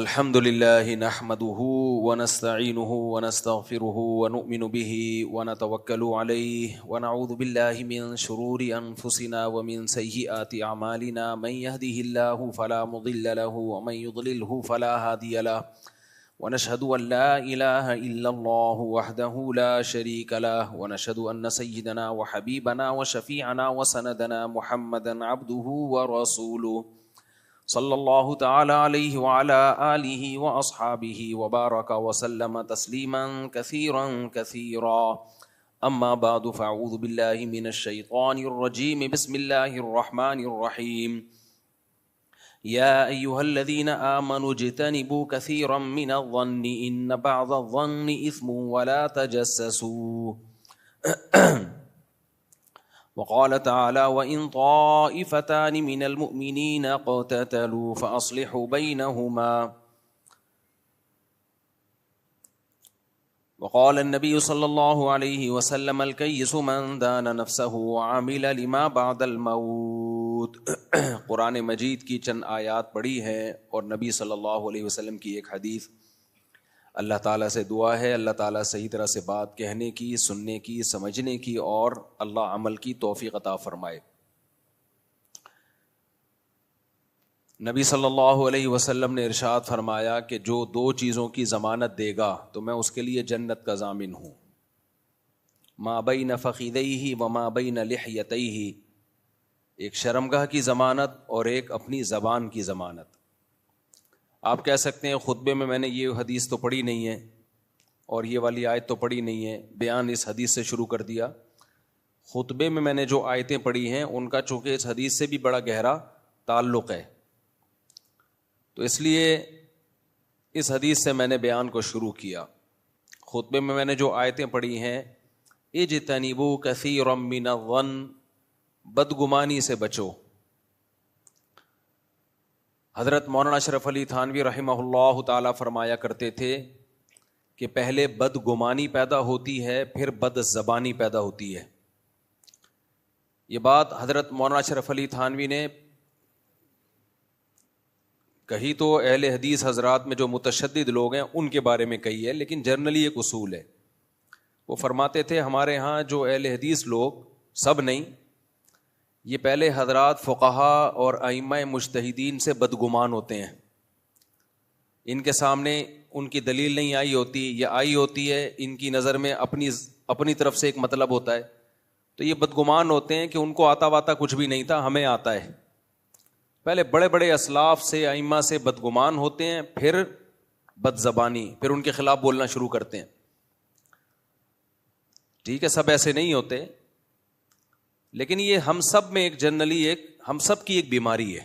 الحمد لله نحمده ونستعينه ونستغفره ونؤمن به ونتوكل عليه ونعوذ بالله من شرور أنفسنا ومن سيئات أعمالنا من يهده الله فلا مضل له ومن يضلله فلا هادي له ونشهد أن لا إله إلا الله وحده لا شريك له ونشهد أن سيدنا وحبيبنا وشفيعنا وسندنا محمدا عبده ورسوله صلی اللہ تعالی علیہ وعلى آلہ واصحابہ وبارک وسلم تسلیما کثیرا کثیرا اما بعد فاعوذ باللہ من الشیطان الرجیم بسم اللہ الرحمن الرحیم یا ایہا الذین آمنوا اجتنبوا کثیرا من الظن ان بعض الظن اثم ولا تجسسوا وقال تعالى وإن طائفتان من المؤمنين اقتتلوا فأصلحوا بينهما وقال النبي صلى الله عليه وسلم الكيس من دان نفسه وعمل لما بعد الموت. قرآن مجید کی چند آیات پڑھی ہیں اور نبی صلی اللہ علیہ وسلم کی ایک حدیث. اللہ تعالیٰ سے دعا ہے اللہ تعالیٰ صحیح طرح سے بات کہنے کی، سننے کی، سمجھنے کی اور اللہ عمل کی توفیق عطا فرمائے. نبی صلی اللہ علیہ وسلم نے ارشاد فرمایا کہ جو دو چیزوں کی ضمانت دے گا تو میں اس کے لیے جنت کا ضامن ہوں. ما بین فخذیہ وما بین لحیتیہ، ایک شرمگاہ کی ضمانت اور ایک اپنی زبان کی ضمانت. آپ کہہ سکتے ہیں خطبے میں نے یہ حدیث تو پڑھی نہیں ہے اور یہ والی آیت تو پڑھی نہیں ہے، بیان اس حدیث سے شروع کر دیا. خطبے میں نے جو آیتیں پڑھی ہیں ان کا چونکہ اس حدیث سے بھی بڑا گہرا تعلق ہے، تو اس لیے اس حدیث سے میں نے بیان کو شروع کیا. خطبے میں نے جو آیتیں پڑھی ہیں اجتنبوا کثیرا من الظن، بدگمانی سے بچو. حضرت مولانا اشرف علی تھانوی رحمہ اللہ تعالیٰ فرمایا کرتے تھے کہ پہلے بدگمانی پیدا ہوتی ہے پھر بد زبانی پیدا ہوتی ہے. یہ بات حضرت مولانا اشرف علی تھانوی نے کہی تو اہل حدیث حضرات میں جو متشدد لوگ ہیں ان کے بارے میں کہی ہے، لیکن جنرلی ایک اصول ہے. وہ فرماتے تھے ہمارے ہاں جو اہل حدیث لوگ، سب نہیں، یہ پہلے حضرات فقہا اور ائمہ مجتہدین سے بدگمان ہوتے ہیں. ان کے سامنے ان کی دلیل نہیں آئی ہوتی یا آئی ہوتی ہے ان کی نظر میں اپنی طرف سے ایک مطلب ہوتا ہے، تو یہ بدگمان ہوتے ہیں کہ ان کو آتا واتا کچھ بھی نہیں تھا، ہمیں آتا ہے. پہلے بڑے بڑے اسلاف سے ائمہ سے بدگمان ہوتے ہیں، پھر بد زبانی، پھر ان کے خلاف بولنا شروع کرتے ہیں. ٹھیک ہے، سب ایسے نہیں ہوتے، لیکن یہ ہم سب میں ایک جنرلی ہم سب کی ایک بیماری ہے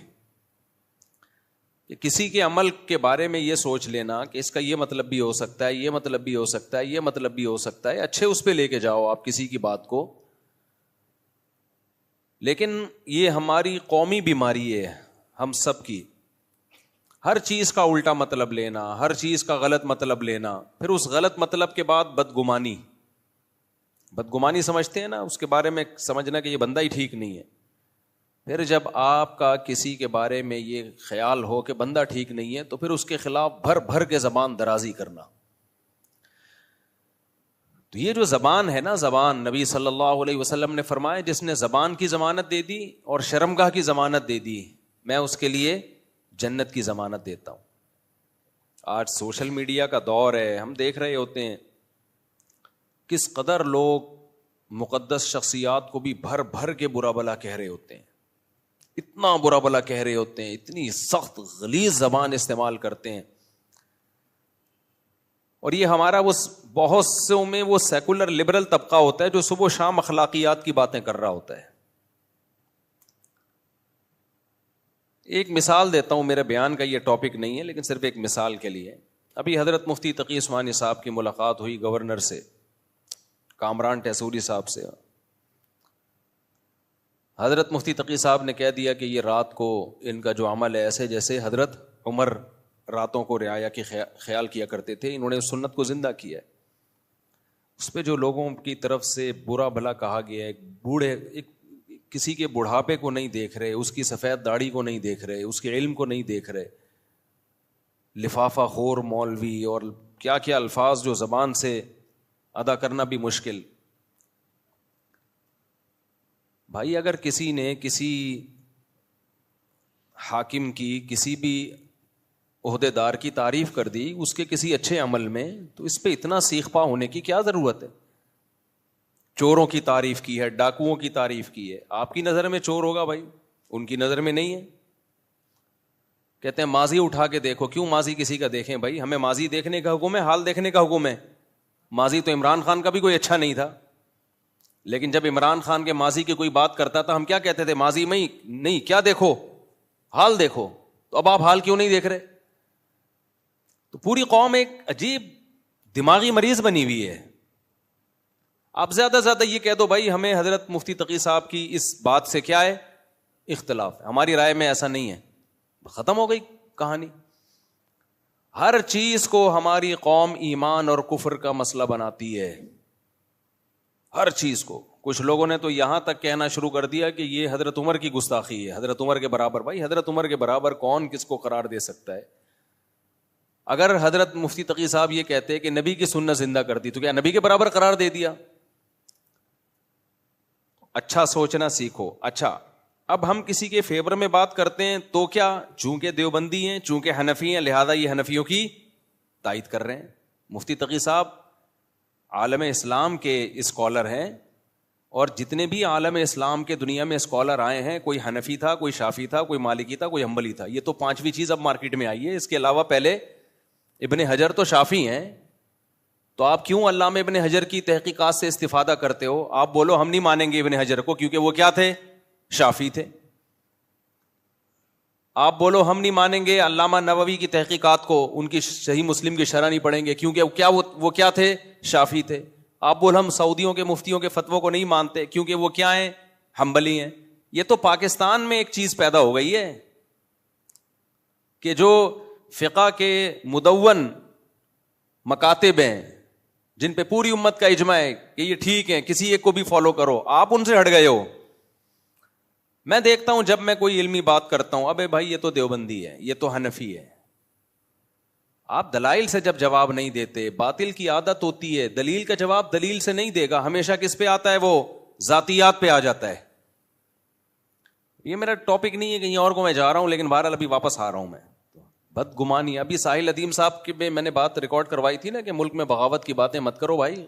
کہ کسی کے عمل کے بارے میں یہ سوچ لینا کہ اس کا یہ مطلب بھی ہو سکتا ہے، یہ مطلب بھی ہو سکتا ہے، یہ مطلب بھی ہو سکتا ہے. اچھے اس پہ لے کے جاؤ آپ کسی کی بات کو، لیکن یہ ہماری قومی بیماری ہے ہم سب کی. ہر چیز کا الٹا مطلب لینا، ہر چیز کا غلط مطلب لینا، پھر اس غلط مطلب کے بعد بدگمانی سمجھتے ہیں نا، اس کے بارے میں سمجھنا کہ یہ بندہ ہی ٹھیک نہیں ہے. پھر جب آپ کا کسی کے بارے میں یہ خیال ہو کہ بندہ ٹھیک نہیں ہے تو پھر اس کے خلاف بھر بھر کے زبان درازی کرنا. تو یہ جو زبان ہے نا، زبان، نبی صلی اللہ علیہ وسلم نے فرمایا جس نے زبان کی ضمانت دے دی اور شرمگاہ کی ضمانت دے دی، میں اس کے لیے جنت کی ضمانت دیتا ہوں. آج سوشل میڈیا کا دور ہے، ہم دیکھ رہے ہوتے ہیں کس قدر لوگ مقدس شخصیات کو بھی بھر بھر کے برا بلا کہہ رہے ہوتے ہیں، اتنا برا بلا کہہ رہے ہوتے ہیں، اتنی سخت غلیظ زبان استعمال کرتے ہیں. اور یہ ہمارا وہ بہت سے میں وہ سیکولر لبرل طبقہ ہوتا ہے جو صبح و شام اخلاقیات کی باتیں کر رہا ہوتا ہے. ایک مثال دیتا ہوں، میرے بیان کا یہ ٹاپک نہیں ہے لیکن صرف ایک مثال کے لیے. ابھی حضرت مفتی تقی عثمانی صاحب کی ملاقات ہوئی گورنر سے، کامران ٹیسوری صاحب سے. حضرت مفتی تقی صاحب نے کہہ دیا کہ یہ رات کو ان کا جو عمل ہے ایسے جیسے حضرت عمر راتوں کو رعایا کے خیال کیا کرتے تھے، انہوں نے سنت کو زندہ کیا ہے. اس پہ جو لوگوں کی طرف سے برا بھلا کہا گیا ہے، کسی کے بڑھاپے کو نہیں دیکھ رہے، اس کی سفید داڑھی کو نہیں دیکھ رہے، اس کے علم کو نہیں دیکھ رہے، لفافہ خور مولوی اور کیا کیا الفاظ جو زبان سے ادا کرنا بھی مشکل. بھائی اگر کسی نے کسی حاکم کی کسی بھی عہدے دار کی تعریف کر دی اس کے کسی اچھے عمل میں, تو اس پہ اتنا سیخ پا ہونے کی کیا ضرورت ہے؟ چوروں کی تعریف کی ہے, ڈاکوؤں کی تعریف کی ہے, آپ کی نظر میں چور ہوگا بھائی, ان کی نظر میں نہیں ہے. کہتے ہیں ماضی اٹھا کے دیکھو. کیوں ماضی کسی کا دیکھیں بھائی؟ ہمیں ماضی دیکھنے کا حکم ہے, حال دیکھنے کا حکم ہے. ماضی تو عمران خان کا بھی کوئی اچھا نہیں تھا, لیکن جب عمران خان کے ماضی کی کوئی بات کرتا تھا ہم کیا کہتے تھے؟ ماضی میں نہیں, کیا دیکھو؟ حال دیکھو. تو اب آپ حال کیوں نہیں دیکھ رہے؟ تو پوری قوم ایک عجیب دماغی مریض بنی ہوئی ہے. آپ زیادہ سے زیادہ یہ کہہ دو بھائی ہمیں حضرت مفتی تقی صاحب کی اس بات سے کیا ہے؟ اختلاف ہے, ہماری رائے میں ایسا نہیں ہے, ختم ہو گئی کہانی. ہر چیز کو ہماری قوم ایمان اور کفر کا مسئلہ بناتی ہے, ہر چیز کو. کچھ لوگوں نے تو یہاں تک کہنا شروع کر دیا کہ یہ حضرت عمر کی گستاخی ہے, حضرت عمر کے برابر. بھائی حضرت عمر کے برابر کون کس کو قرار دے سکتا ہے؟ اگر حضرت مفتی تقی صاحب یہ کہتے کہ نبی کی سنت زندہ کر دی تو کیا نبی کے برابر قرار دے دیا؟ اچھا سوچنا سیکھو. اچھا اب ہم کسی کے فیور میں بات کرتے ہیں تو کیا چونکہ دیوبندی ہیں, چونکہ حنفی ہیں, لہذا یہ حنفیوں کی تائید کر رہے ہیں. مفتی تقی صاحب عالم اسلام کے اسکالر ہیں, اور جتنے بھی عالم اسلام کے دنیا میں اسکالر آئے ہیں, کوئی حنفی تھا, کوئی شافی تھا, کوئی مالکی تھا, کوئی حنبلی تھا. یہ تو پانچویں چیز اب مارکیٹ میں آئی ہے. اس کے علاوہ پہلے ابن حجر تو شافی ہیں, تو آپ کیوں علامہ ابن حجر کی تحقیقات سے استفادہ کرتے ہو؟ آپ بولو ہم نہیں مانیں گے ابن حجر کو کیونکہ وہ کیا تھے؟ شافی تھے. آپ بولو ہم نہیں مانیں گے علامہ نووی کی تحقیقات کو, ان کی صحیح مسلم کی شرح نہیں پڑھیں گے کیونکہ وہ کیا تھے؟ شافی تھے. آپ بولو ہم سعودیوں کے مفتیوں کے فتووں کو نہیں مانتے کیونکہ وہ کیا ہیں؟ حنبلی ہیں. یہ تو پاکستان میں ایک چیز پیدا ہو گئی ہے کہ جو فقہ کے مدون مکاتب ہیں جن پہ پوری امت کا اجماع ہے کہ یہ ٹھیک ہے, کسی ایک کو بھی فالو کرو, آپ ان سے ہٹ گئے ہو. میں دیکھتا ہوں جب میں کوئی علمی بات کرتا ہوں, ابے بھائی یہ تو دیوبندی ہے, یہ تو حنفی ہے. آپ دلائل سے جب جواب نہیں دیتے, باطل کی عادت ہوتی ہے دلیل کا جواب دلیل سے نہیں دے گا, ہمیشہ کس پہ آتا ہے؟ وہ ذاتیات پہ آ جاتا ہے. یہ میرا ٹاپک نہیں ہے, کہیں اور کو میں جا رہا ہوں, لیکن بہرحال ابھی واپس آ رہا ہوں. میں بدگمانی, ابھی ساحل ادیم صاحب کی میں نے بات ریکارڈ کروائی تھی نا کہ ملک میں بغاوت کی باتیں مت کرو بھائی,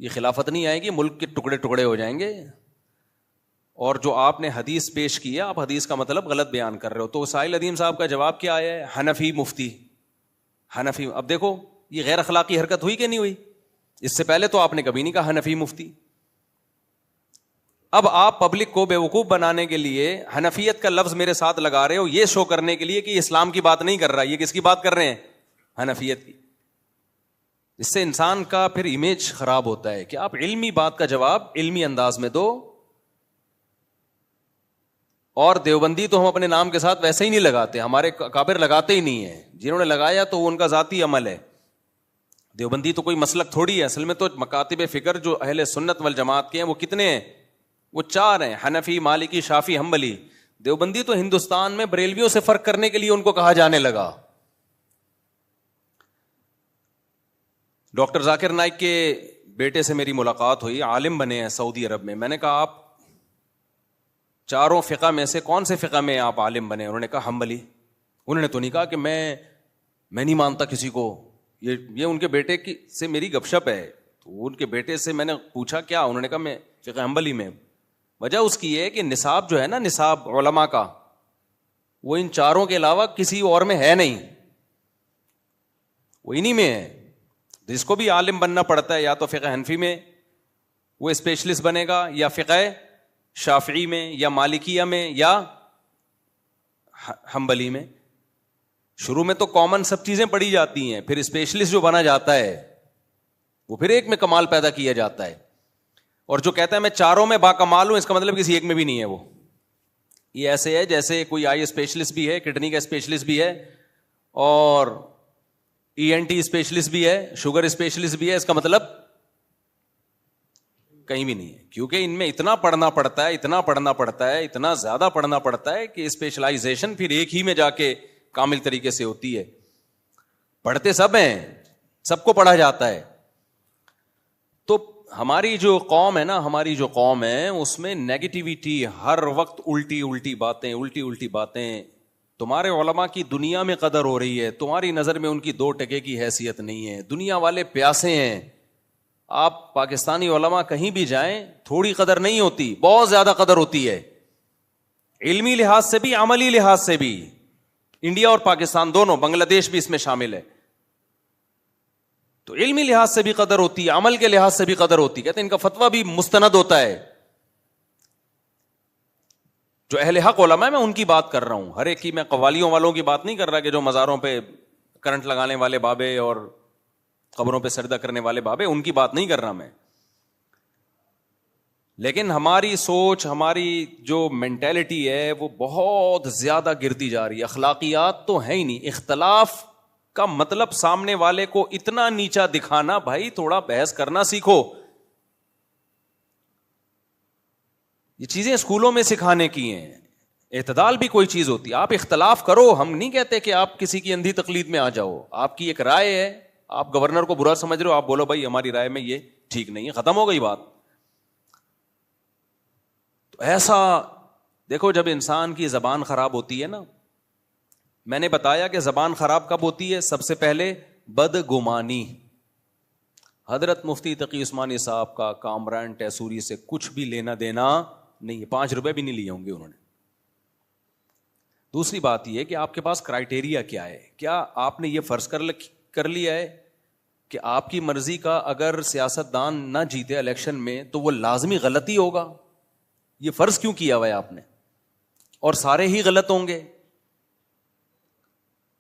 یہ خلافت نہیں آئے گی, ملک کے ٹکڑے ٹکڑے ہو جائیں گے. اور جو آپ نے حدیث پیش کی ہے, آپ حدیث کا مطلب غلط بیان کر رہے ہو. تو ساحل ادیم صاحب کا جواب کیا آیا ہے؟ حنفی مفتی, حنفی. اب دیکھو یہ غیر اخلاقی حرکت ہوئی کہ نہیں ہوئی؟ اس سے پہلے تو آپ نے کبھی نہیں کہا حنفی مفتی. اب آپ پبلک کو بیوقوف بنانے کے لیے حنفیت کا لفظ میرے ساتھ لگا رہے ہو, یہ شو کرنے کے لیے کہ اسلام کی بات نہیں کر رہا, یہ کس کی بات کر رہے ہیں؟ حنفیت کی. اس سے انسان کا پھر امیج خراب ہوتا ہے کہ آپ علمی بات کا جواب علمی انداز میں دو. اور دیوبندی تو ہم اپنے نام کے ساتھ ویسے ہی نہیں لگاتے, ہمارے کابر لگاتے ہی نہیں ہیں. جنہوں نے لگایا تو وہ ان کا ذاتی عمل ہے. دیوبندی تو کوئی مسلک تھوڑی ہے, اصل میں تو مکاتب فکر جو اہل سنت والجماعت کے ہیں وہ کتنے ہیں؟ وہ 4 ہیں, حنفی, مالکی, شافی, حنبلی. دیوبندی تو ہندوستان میں بریلویوں سے فرق کرنے کے لیے ان کو کہا جانے لگا. ڈاکٹر ذاکر نائک کے بیٹے سے میری ملاقات ہوئی, عالم بنے ہیں سعودی عرب میں. میں نے کہا آپ 4 فقہ میں سے کون سے فقہ میں آپ عالم بنے؟ انہوں نے کہا حنبلی. انہوں نے تو نہیں کہا کہ میں نہیں مانتا کسی کو. یہ ان کے بیٹے کی سے میری گپ شپ ہے. تو ان کے بیٹے سے میں نے پوچھا کیا؟ انہوں نے کہا میں فقہ حنبلی میں. وجہ اس کی ہے کہ نصاب جو ہے نا, نصاب علماء کا, وہ ان 4 کے علاوہ کسی اور میں ہے نہیں, وہ انہی میں ہے. جس کو بھی عالم بننا پڑتا ہے یا تو فقہ حنفی میں وہ اسپیشلسٹ بنے گا, یا فقہ شافعی میں, یا مالکیہ میں, یا حنبلی میں. شروع میں تو کامن سب چیزیں پڑھی جاتی ہیں, پھر اسپیشلسٹ جو بنا جاتا ہے وہ پھر ایک میں کمال پیدا کیا جاتا ہے. اور جو کہتا ہے میں 4 میں باکمال ہوں, اس کا مطلب کسی ایک میں بھی نہیں ہے. وہ یہ ایسے ہے جیسے کوئی آئی اسپیشلسٹ بھی ہے, کڈنی کا اسپیشلسٹ بھی ہے, اور ENT اسپیشلسٹ بھی ہے, شوگر اسپیشلسٹ بھی ہے. اس کا مطلب کہیں بھی نہیں ہے, کیونکہ ان میں اتنا پڑھنا پڑتا ہے, اتنا زیادہ پڑھنا پڑتا ہے کہ اسپیشلائزیشن پھر ایک ہی میں جا کے کامل طریقے سے ہوتی ہے. پڑھتے سب ہیں, سب کو پڑھا جاتا ہے. تو ہماری جو قوم ہے نا, ہماری جو قوم ہے اس میں نیگیٹیوٹی, ہر وقت الٹی الٹی باتیں. تمہارے علماء کی دنیا میں قدر ہو رہی ہے, تمہاری نظر میں ان کی 2 ٹکے کی حیثیت نہیں ہے. دنیا والے پیاسے ہیں. آپ پاکستانی علماء کہیں بھی جائیں, تھوڑی قدر نہیں ہوتی, بہت زیادہ قدر ہوتی ہے, علمی لحاظ سے بھی, عملی لحاظ سے بھی. انڈیا اور پاکستان دونوں, بنگلہ دیش بھی اس میں شامل ہے. تو علمی لحاظ سے بھی قدر ہوتی ہے, عمل کے لحاظ سے بھی قدر ہوتی ہے. کہتے ہیں ان کا فتویٰ بھی مستند ہوتا ہے. جو اہل حق علماء ہے, میں ان کی بات کر رہا ہوں, ہر ایک کی. میں قوالیوں والوں کی بات نہیں کر رہا کہ جو مزاروں پہ کرنٹ لگانے والے بابے اور قبروں پہ سجدہ کرنے والے بابے, ان کی بات نہیں کر رہا میں. لیکن ہماری سوچ, ہماری جو مینٹیلٹی ہے وہ بہت زیادہ گرتی جا رہی ہے. اخلاقیات تو ہے ہی نہیں. اختلاف کا مطلب سامنے والے کو اتنا نیچا دکھانا, بھائی تھوڑا بحث کرنا سیکھو. یہ چیزیں اسکولوں میں سکھانے کی ہیں. اعتدال بھی کوئی چیز ہوتی ہے. آپ اختلاف کرو, ہم نہیں کہتے کہ آپ کسی کی اندھی تقلید میں آ جاؤ. آپ کی ایک رائے ہے, آپ گورنر کو برا سمجھ رہے ہو, آپ بولو بھائی ہماری رائے میں یہ ٹھیک نہیں ہے, ختم ہو گئی بات. تو ایسا دیکھو, جب انسان کی زبان خراب ہوتی ہے نا, میں نے بتایا کہ زبان خراب کب ہوتی ہے. سب سے پہلے بدگمانی. حضرت مفتی تقی عثمانی صاحب کا کامران ٹیسوری سے کچھ بھی لینا دینا نہیں ہے, 5 روپے بھی نہیں لیے ہوں گے انہوں نے. دوسری بات یہ کہ آپ کے پاس کرائٹیریا کیا ہے. کیا آپ نے یہ فرض کر لیا ہے کہ آپ کی مرضی کا اگر سیاست دان نہ جیتے الیکشن میں تو وہ لازمی غلطی ہوگا؟ یہ فرض کیوں کیا ہوا ہے آپ نے؟ اور سارے ہی غلط ہوں گے؟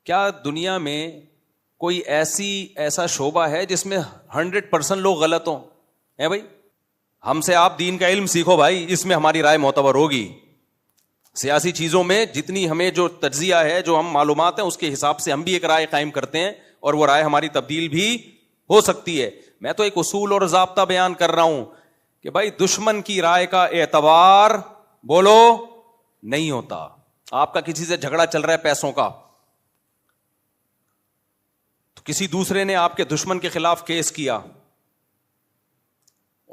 کیا دنیا میں کوئی ایسا شعبہ ہے جس میں 100% لوگ غلط ہوں؟ ہے بھائی, ہم سے آپ دین کا علم سیکھو بھائی, اس میں ہماری رائے معتبر ہوگی. سیاسی چیزوں میں جتنی ہمیں جو تجزیہ ہے, جو ہم معلومات ہیں, اس کے حساب سے ہم بھی ایک رائے قائم کرتے ہیں, اور وہ رائے ہماری تبدیل بھی ہو سکتی ہے. میں تو ایک اصول اور ضابطہ بیان کر رہا ہوں کہ بھائی دشمن کی رائے کا اعتبار بولو نہیں ہوتا. آپ کا کسی سے جھگڑا چل رہا ہے پیسوں کا, تو کسی دوسرے نے آپ کے دشمن کے خلاف کیس کیا,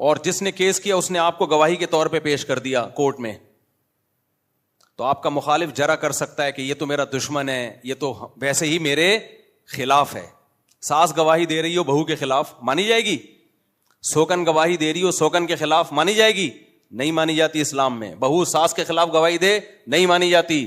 اور جس نے کیس کیا اس نے آپ کو گواہی کے طور پہ پیش کر دیا کورٹ میں, تو آپ کا مخالف جرا کر سکتا ہے کہ یہ تو میرا دشمن ہے, یہ تو ویسے ہی میرے خلاف ہے. ساس گواہی دے رہی ہو بہو کے خلاف, مانی جائے گی؟ سوکن گواہی دے رہی ہو سوکن کے خلاف, مانی جائے گی؟ نہیں مانی جاتی اسلام میں. بہو ساس کے خلاف گواہی دے, نہیں مانی جاتی.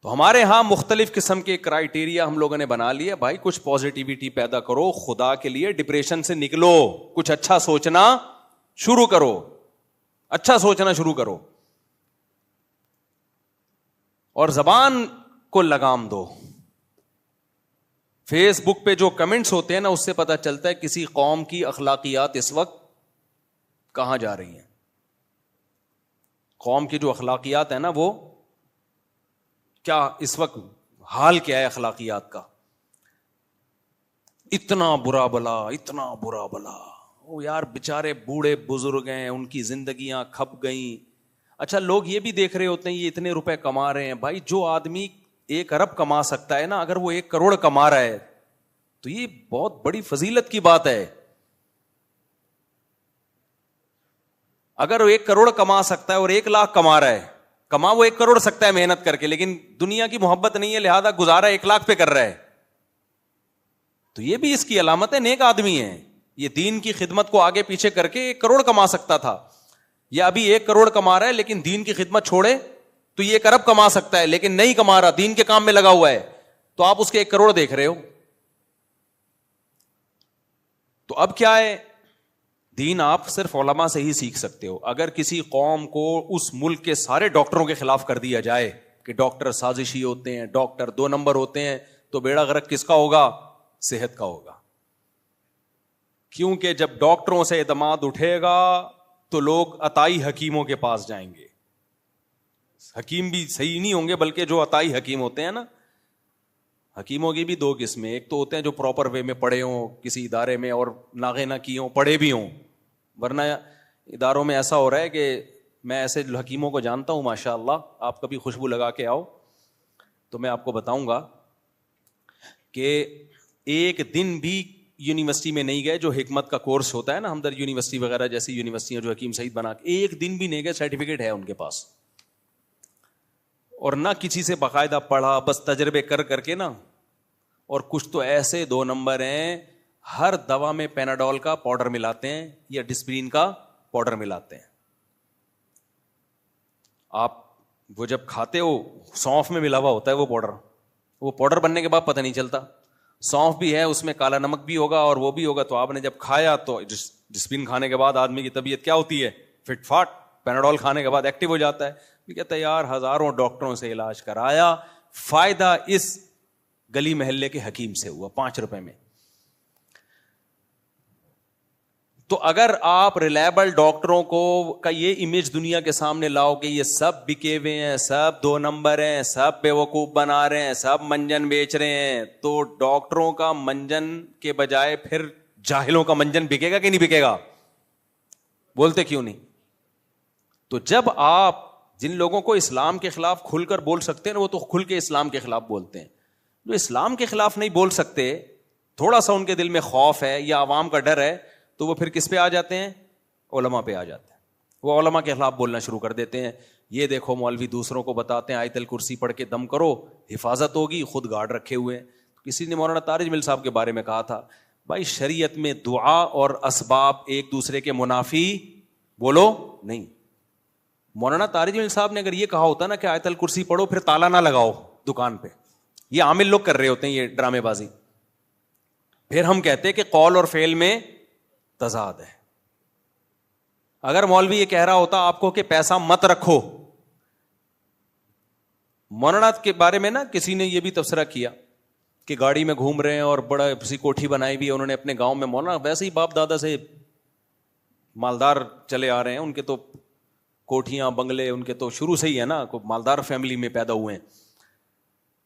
تو ہمارے ہاں مختلف قسم کے کرائیٹیریا ہم لوگوں نے بنا لیے. بھائی کچھ پازیٹیوٹی پیدا کرو, خدا کے لیے ڈپریشن سے نکلو, کچھ اچھا سوچنا شروع کرو, اچھا سوچنا شروع کرو, اور زبان کو لگام دو. فیس بک پہ جو کمنٹس ہوتے ہیں نا, اس سے پتہ چلتا ہے کسی قوم کی اخلاقیات اس وقت کہاں جا رہی ہیں. قوم کی جو اخلاقیات ہیں نا, وہ کیا اس وقت حال کیا ہے اخلاقیات کا. اتنا برا بلا, اتنا برا بلا. او یار بےچارے بوڑھے بزرگ ہیں, ان کی زندگیاں کھپ گئیں. اچھا, لوگ یہ بھی دیکھ رہے ہوتے ہیں یہ اتنے روپے کما رہے ہیں. بھائی جو آدمی 1 ارب کما سکتا ہے نا, اگر وہ 1 کروڑ کما رہا ہے تو یہ بہت بڑی فضیلت کی بات ہے. اگر وہ 1 کروڑ کما سکتا ہے اور 1 لاکھ کما رہا ہے, کما وہ 1 کروڑ سکتا ہے محنت کر کے, لیکن دنیا کی محبت نہیں ہے, لہذا گزارا 1 لاکھ پہ کر رہا ہے, تو یہ بھی اس کی علامت ہے نیک آدمی ہے. یہ دین کی خدمت کو آگے پیچھے کر کے 1 کروڑ کما سکتا تھا, یا ابھی 1 کروڑ کما رہا ہے لیکن دین کی خدمت چھوڑے تو یہ 1 ارب کما سکتا ہے, لیکن نہیں کما رہا, دین کے کام میں لگا ہوا ہے, تو آپ اس کے 1 کروڑ دیکھ رہے ہو. تو اب کیا ہے, دین آپ صرف علماء سے ہی سیکھ سکتے ہو. اگر کسی قوم کو اس ملک کے سارے ڈاکٹروں کے خلاف کر دیا جائے کہ ڈاکٹر سازشی ہوتے ہیں, ڈاکٹر 2 نمبر ہوتے ہیں, تو بیڑا غرق کس کا ہوگا؟ صحت کا ہوگا. کیونکہ جب ڈاکٹروں سے اعتماد اٹھے گا تو لوگ عطائی حکیموں کے پاس جائیں گے. حکیم بھی صحیح نہیں ہوں گے, بلکہ جو عطائی حکیم ہوتے ہیں نا, حکیموں کی بھی 2 قسمیں. ایک تو ہوتے ہیں جو پراپر وے میں پڑھے ہوں کسی ادارے میں, اور ناغے نہ کیے ہوں, پڑھے بھی ہوں. ورنہ اداروں میں ایسا ہو رہا ہے کہ میں ایسے حکیموں کو جانتا ہوں ماشاء اللہ, آپ کبھی خوشبو لگا کے آؤ, تو میں آپ کو بتاؤں گا کہ ایک دن بھی یونیورسٹی میں نہیں گئے, جو حکمت کا کورس ہوتا ہے نا ہمدرد یونیورسٹی وغیرہ جیسی یونیورسٹیاں جو حکیم سعید بنا کے, ایک دن بھی نہیں گئے, سرٹیفکیٹ ہے ان کے پاس, اور نہ کسی سے باقاعدہ پڑھا, بس تجربے کر کر کے نا. اور کچھ تو ایسے 2 نمبر ہیں, ہر دوا میں پیناڈول کا پاؤڈر ملاتے ہیں یا ڈسپرین کا پاؤڈر ملاتے ہیں. آپ وہ جب کھاتے ہو سونف میں ملا ہوا ہوتا ہے وہ پاؤڈر بننے کے بعد پتہ نہیں چلتا. سونف بھی ہے اس میں, کالا نمک بھی ہوگا اور وہ بھی ہوگا. تو آپ نے جب کھایا تو ڈسپرین کھانے کے بعد آدمی کی طبیعت کیا ہوتی ہے, فٹ فاٹ. پیناڈول کھانے کے بعد ایکٹیو ہو جاتا ہے. کہتا ہے یار ہزاروں ڈاکٹروں سے علاج کرایا, فائدہ اس گلی محلے کے حکیم سے ہوا 5 روپے میں. تو اگر آپ ریلائبل ڈاکٹروں کو کا یہ امیج دنیا کے سامنے لاؤ کہ یہ سب بکے ہوئے ہیں, سب 2 نمبر ہیں, سب بیوقوف بنا رہے ہیں, سب منجن بیچ رہے ہیں, تو ڈاکٹروں کا منجن کے بجائے پھر جاہلوں کا منجن بکے گا کہ نہیں بکے گا؟ بولتے کیوں نہیں؟ تو جب آپ جن لوگوں کو اسلام کے خلاف کھل کر بول سکتے ہیں نا, وہ تو کھل کے اسلام کے خلاف بولتے ہیں. جو اسلام کے خلاف نہیں بول سکتے, تھوڑا سا ان کے دل میں خوف ہے یا عوام کا ڈر ہے, تو وہ پھر کس پہ آ جاتے ہیں؟ علماء پہ آ جاتے ہیں. وہ علماء کے خلاف بولنا شروع کر دیتے ہیں. یہ دیکھو مولوی دوسروں کو بتاتے ہیں آیت الکرسی پڑھ کے دم کرو, حفاظت ہوگی, خود گارڈ رکھے ہوئے ہیں. کسی نے مولانا طارق مل صاحب کے بارے میں کہا تھا, بھائی شریعت میں دعا اور اسباب ایک دوسرے کے منافی بولو نہیں. مولانا طارق مل صاحب نے اگر یہ کہا ہوتا نا کہ آیت الکرسی پڑھو پھر تالا نہ لگاؤ دکان پہ, یہ عامل لوگ کر رہے ہوتے ہیں یہ ڈرامے بازی, پھر ہم کہتے کہ قول اور فعل میں تضاد ہے. اگر مولوی یہ کہہ رہا ہوتا آپ کو کہ پیسہ مت رکھو, مولانا کے بارے میں نا کسی نے یہ بھی تبصرہ کیا کہ گاڑی میں گھوم رہے ہیں اور بڑا کسی کوٹھی بنائی بھی ہے انہوں نے اپنے گاؤں میں. مولانا ویسے ہی باپ دادا سے مالدار چلے آ رہے ہیں, ان کے تو کوٹھیاں بنگلے ان کے تو شروع سے ہی ہے نا, مالدار فیملی میں پیدا ہوئے ہیں.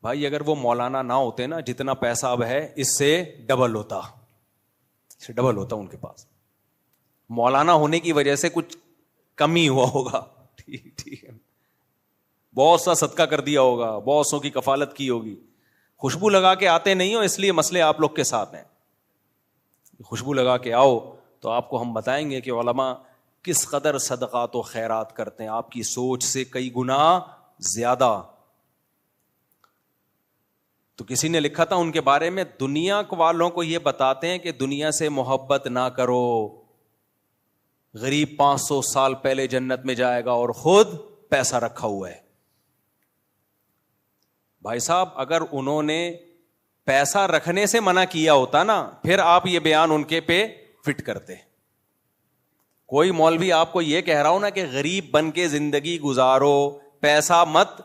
بھائی اگر وہ مولانا نہ ہوتے نا, جتنا پیسہ اب ہے اس سے ڈبل ہوتا ان کے پاس. مولانا ہونے کی وجہ سے کچھ کمی ہوا ہوگا, ٹھیک ہے, بہت سا صدقہ کر دیا ہوگا, بہت سو کی کفالت کی ہوگی. خوشبو لگا کے آتے نہیں ہو اس لیے مسئلے آپ لوگ کے ساتھ ہیں. خوشبو لگا کے آؤ تو آپ کو ہم بتائیں گے کہ علماء کس قدر صدقات و خیرات کرتے ہیں, آپ کی سوچ سے کئی گنا زیادہ. تو کسی نے لکھا تھا ان کے بارے میں, دنیا والوں کو یہ بتاتے ہیں کہ دنیا سے محبت نہ کرو, غریب 500 سال پہلے جنت میں جائے گا اور خود پیسہ رکھا ہوا ہے. بھائی صاحب اگر انہوں نے پیسہ رکھنے سے منع کیا ہوتا نا, پھر آپ یہ بیان ان کے پہ فٹ کرتے. کوئی مولوی آپ کو یہ کہہ رہا ہو نا کہ غریب بن کے زندگی گزارو, پیسہ مت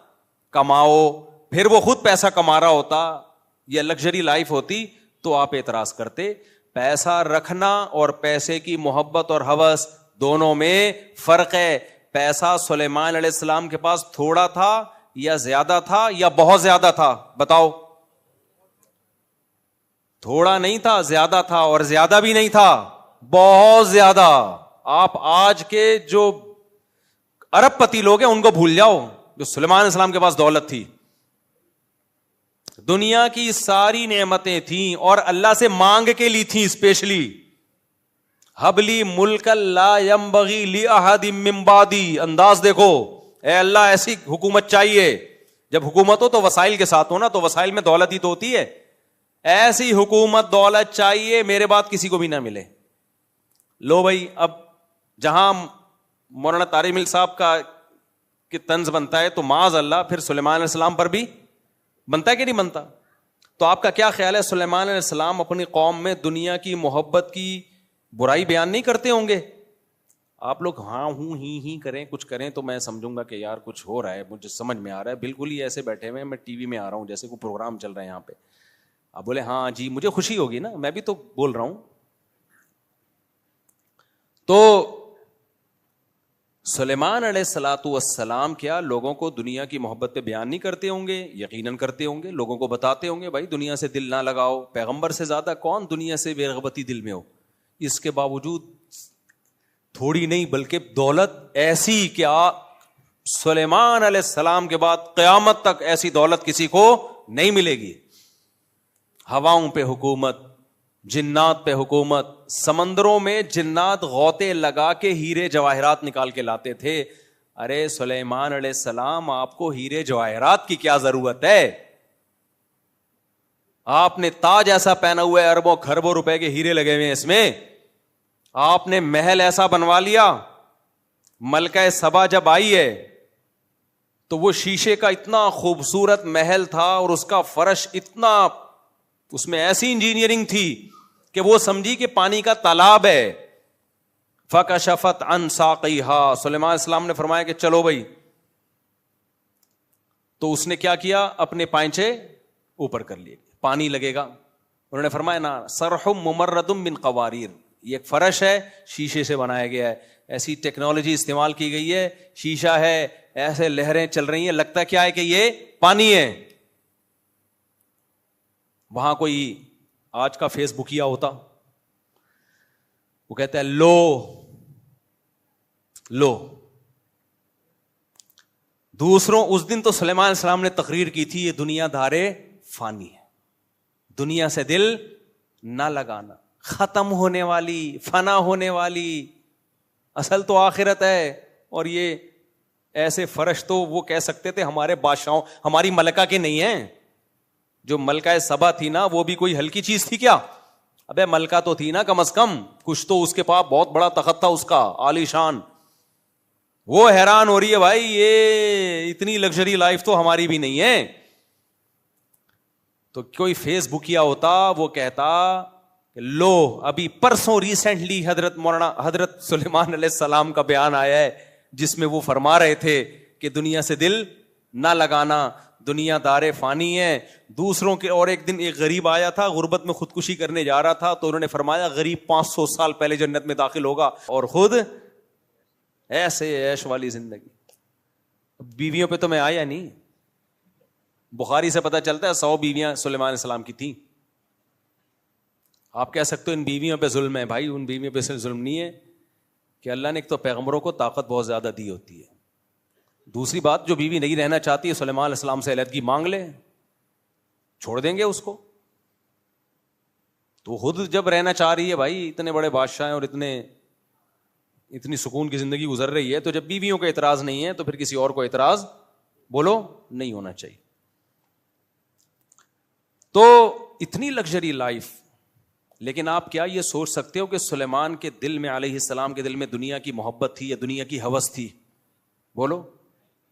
کماؤ, پھر وہ خود پیسہ کما رہا ہوتا, یہ لگژری لائف ہوتی, تو آپ اعتراض کرتے. پیسہ رکھنا اور پیسے کی محبت اور ہوس دونوں میں فرق ہے. پیسہ سلیمان علیہ السلام کے پاس تھوڑا تھا یا زیادہ تھا یا بہت زیادہ تھا؟ بتاؤ. تھوڑا نہیں تھا, زیادہ تھا, اور زیادہ بھی نہیں تھا, بہت زیادہ. آپ آج کے جو ارب پتی لوگ ہیں ان کو بھول جاؤ, جو سلیمان علیہ السلام کے پاس دولت تھی. دنیا کی ساری نعمتیں تھیں اور اللہ سے مانگ کے لی تھیں اسپیشلی. حبلی ملک لا ينبغی لأحد من بعدی, انداز دیکھو, اے اللہ ایسی حکومت چاہیے. جب حکومت ہو تو وسائل کے ساتھ ہو نا, تو وسائل میں دولت ہی تو ہوتی ہے. ایسی حکومت دولت چاہیے میرے بعد کسی کو بھی نہ ملے. لو بھائی, اب جہاں مولانا طارق مل صاحب کا کہ طنز بنتا ہے تو معاذ اللہ پھر سلیمان علیہ السلام پر بھی بنتا ہے کہ نہیں بنتا؟ تو آپ کا کیا خیال ہے, سلیمان علیہ السلام اپنی قوم میں دنیا کی محبت کی برائی بیان نہیں کرتے ہوں گے؟ آپ لوگ ہاں ہوں ہی کریں, کچھ کریں تو میں سمجھوں گا کہ یار کچھ ہو رہا ہے, مجھے سمجھ میں آ رہا ہے. بالکل ہی ایسے بیٹھے ہوئے, میں ٹی وی میں آ رہا ہوں جیسے کوئی پروگرام چل رہا ہے یہاں پہ, آپ بولے ہاں جی مجھے خوشی ہوگی نا, میں بھی تو بول رہا ہوں. تو سلیمان علیہ الصلوۃ والسلام کیا لوگوں کو دنیا کی محبت پہ بیان نہیں کرتے ہوں گے؟ یقیناً کرتے ہوں گے. لوگوں کو بتاتے ہوں گے بھائی دنیا سے دل نہ لگاؤ. پیغمبر سے زیادہ کون دنیا سے بے رغبتی دل میں ہو. اس کے باوجود تھوڑی نہیں بلکہ دولت ایسی کہ سلیمان علیہ السلام کے بعد قیامت تک ایسی دولت کسی کو نہیں ملے گی. ہواؤں پہ حکومت, جنات پہ حکومت. سمندروں میں جنات غوطے لگا کے ہیرے جواہرات نکال کے لاتے تھے. ارے سلیمان علیہ السلام, آپ کو ہیرے جواہرات کی کیا ضرورت ہے؟ آپ نے تاج ایسا پہنا ہوا ہے, اربوں کھربوں روپے کے ہیرے لگے ہوئے ہیں اس میں. آپ نے محل ایسا بنوا لیا. ملکہ سبا جب آئی ہے تو وہ شیشے کا اتنا خوبصورت محل تھا اور اس کا فرش اتنا, اس میں ایسی انجینئرنگ تھی کہ وہ سمجھی کہ پانی کا تالاب ہے. فکشفت عن ساقیہا, سلیمان علیہ السلام نے فرمایا کہ چلو بھائی. تو اس نے کیا کیا, اپنے پائنچے اوپر کر لیے, پانی لگے گا. انہوں نے فرمایا نا, سرح ممرد من قواریر, یہ ایک فرش ہے شیشے سے بنایا گیا ہے. ایسی ٹیکنالوجی استعمال کی گئی ہے, شیشہ ہے, ایسے لہریں چل رہی ہیں, لگتا کیا ہے کہ یہ پانی ہے. وہاں کوئی آج کا فیس بکیا ہوتا, وہ کہتا ہے لو دوسروں. اس دن تو سلیمان علیہ السلام نے تقریر کی تھی, یہ دنیا دارے فانی ہے, دنیا سے دل نہ لگانا, ختم ہونے والی, فنا ہونے والی, اصل تو آخرت ہے. اور یہ ایسے فرش تو وہ کہہ سکتے تھے ہمارے بادشاہوں, ہماری ملکہ کے نہیں ہیں. جو ملکہ سبا تھی نا, وہ بھی کوئی ہلکی چیز تھی کیا؟ ابے ملکہ تو تھی نا کم از کم, کچھ تو اس کے پاس بہت بڑا تخت تھا اس کا عالی شان. وہ حیران ہو رہی ہے بھائی یہ اتنی لگژری لائف تو ہماری بھی نہیں ہے. تو کوئی فیس بکیا ہوتا, وہ کہتا لو ابھی پرسوں ریسنٹلی حضرت سلیمان علیہ السلام کا بیان آیا ہے جس میں وہ فرما رہے تھے کہ دنیا سے دل نہ لگانا, دنیا دار فانی ہے. دوسروں کے, اور ایک دن ایک غریب آیا تھا, غربت میں خودکشی کرنے جا رہا تھا, تو انہوں نے فرمایا غریب 500 سال پہلے جنت میں داخل ہوگا اور خود ایسے عیش والی زندگی. بیویوں پہ تو میں آیا نہیں, بخاری سے پتہ چلتا ہے 100 بیویاں سلیمان علیہ السلام کی تھیں. آپ کہہ سکتے ہو ان بیویوں پہ ظلم ہے, بھائی ان بیویوں پہ ظلم نہیں ہے کہ اللہ نے ایک تو پیغمبروں کو طاقت بہت زیادہ دی ہوتی ہے. دوسری بات, جو بیوی نہیں رہنا چاہتی ہے سلیمان علیہ السلام سے علیحدگی مانگ لے, چھوڑ دیں گے اس کو. تو خود جب رہنا چاہ رہی ہے, بھائی اتنے بڑے بادشاہ ہیں اور اتنی سکون کی زندگی گزر رہی ہے, تو جب بیویوں کا اعتراض نہیں ہے تو پھر کسی اور کو اعتراض بولو نہیں ہونا چاہیے. تو اتنی لگژری لائف, لیکن آپ کیا یہ سوچ سکتے ہو کہ سلیمان کے دل میں, علیہ السلام کے دل میں دنیا کی محبت تھی یا دنیا کی ہوس تھی؟ بولو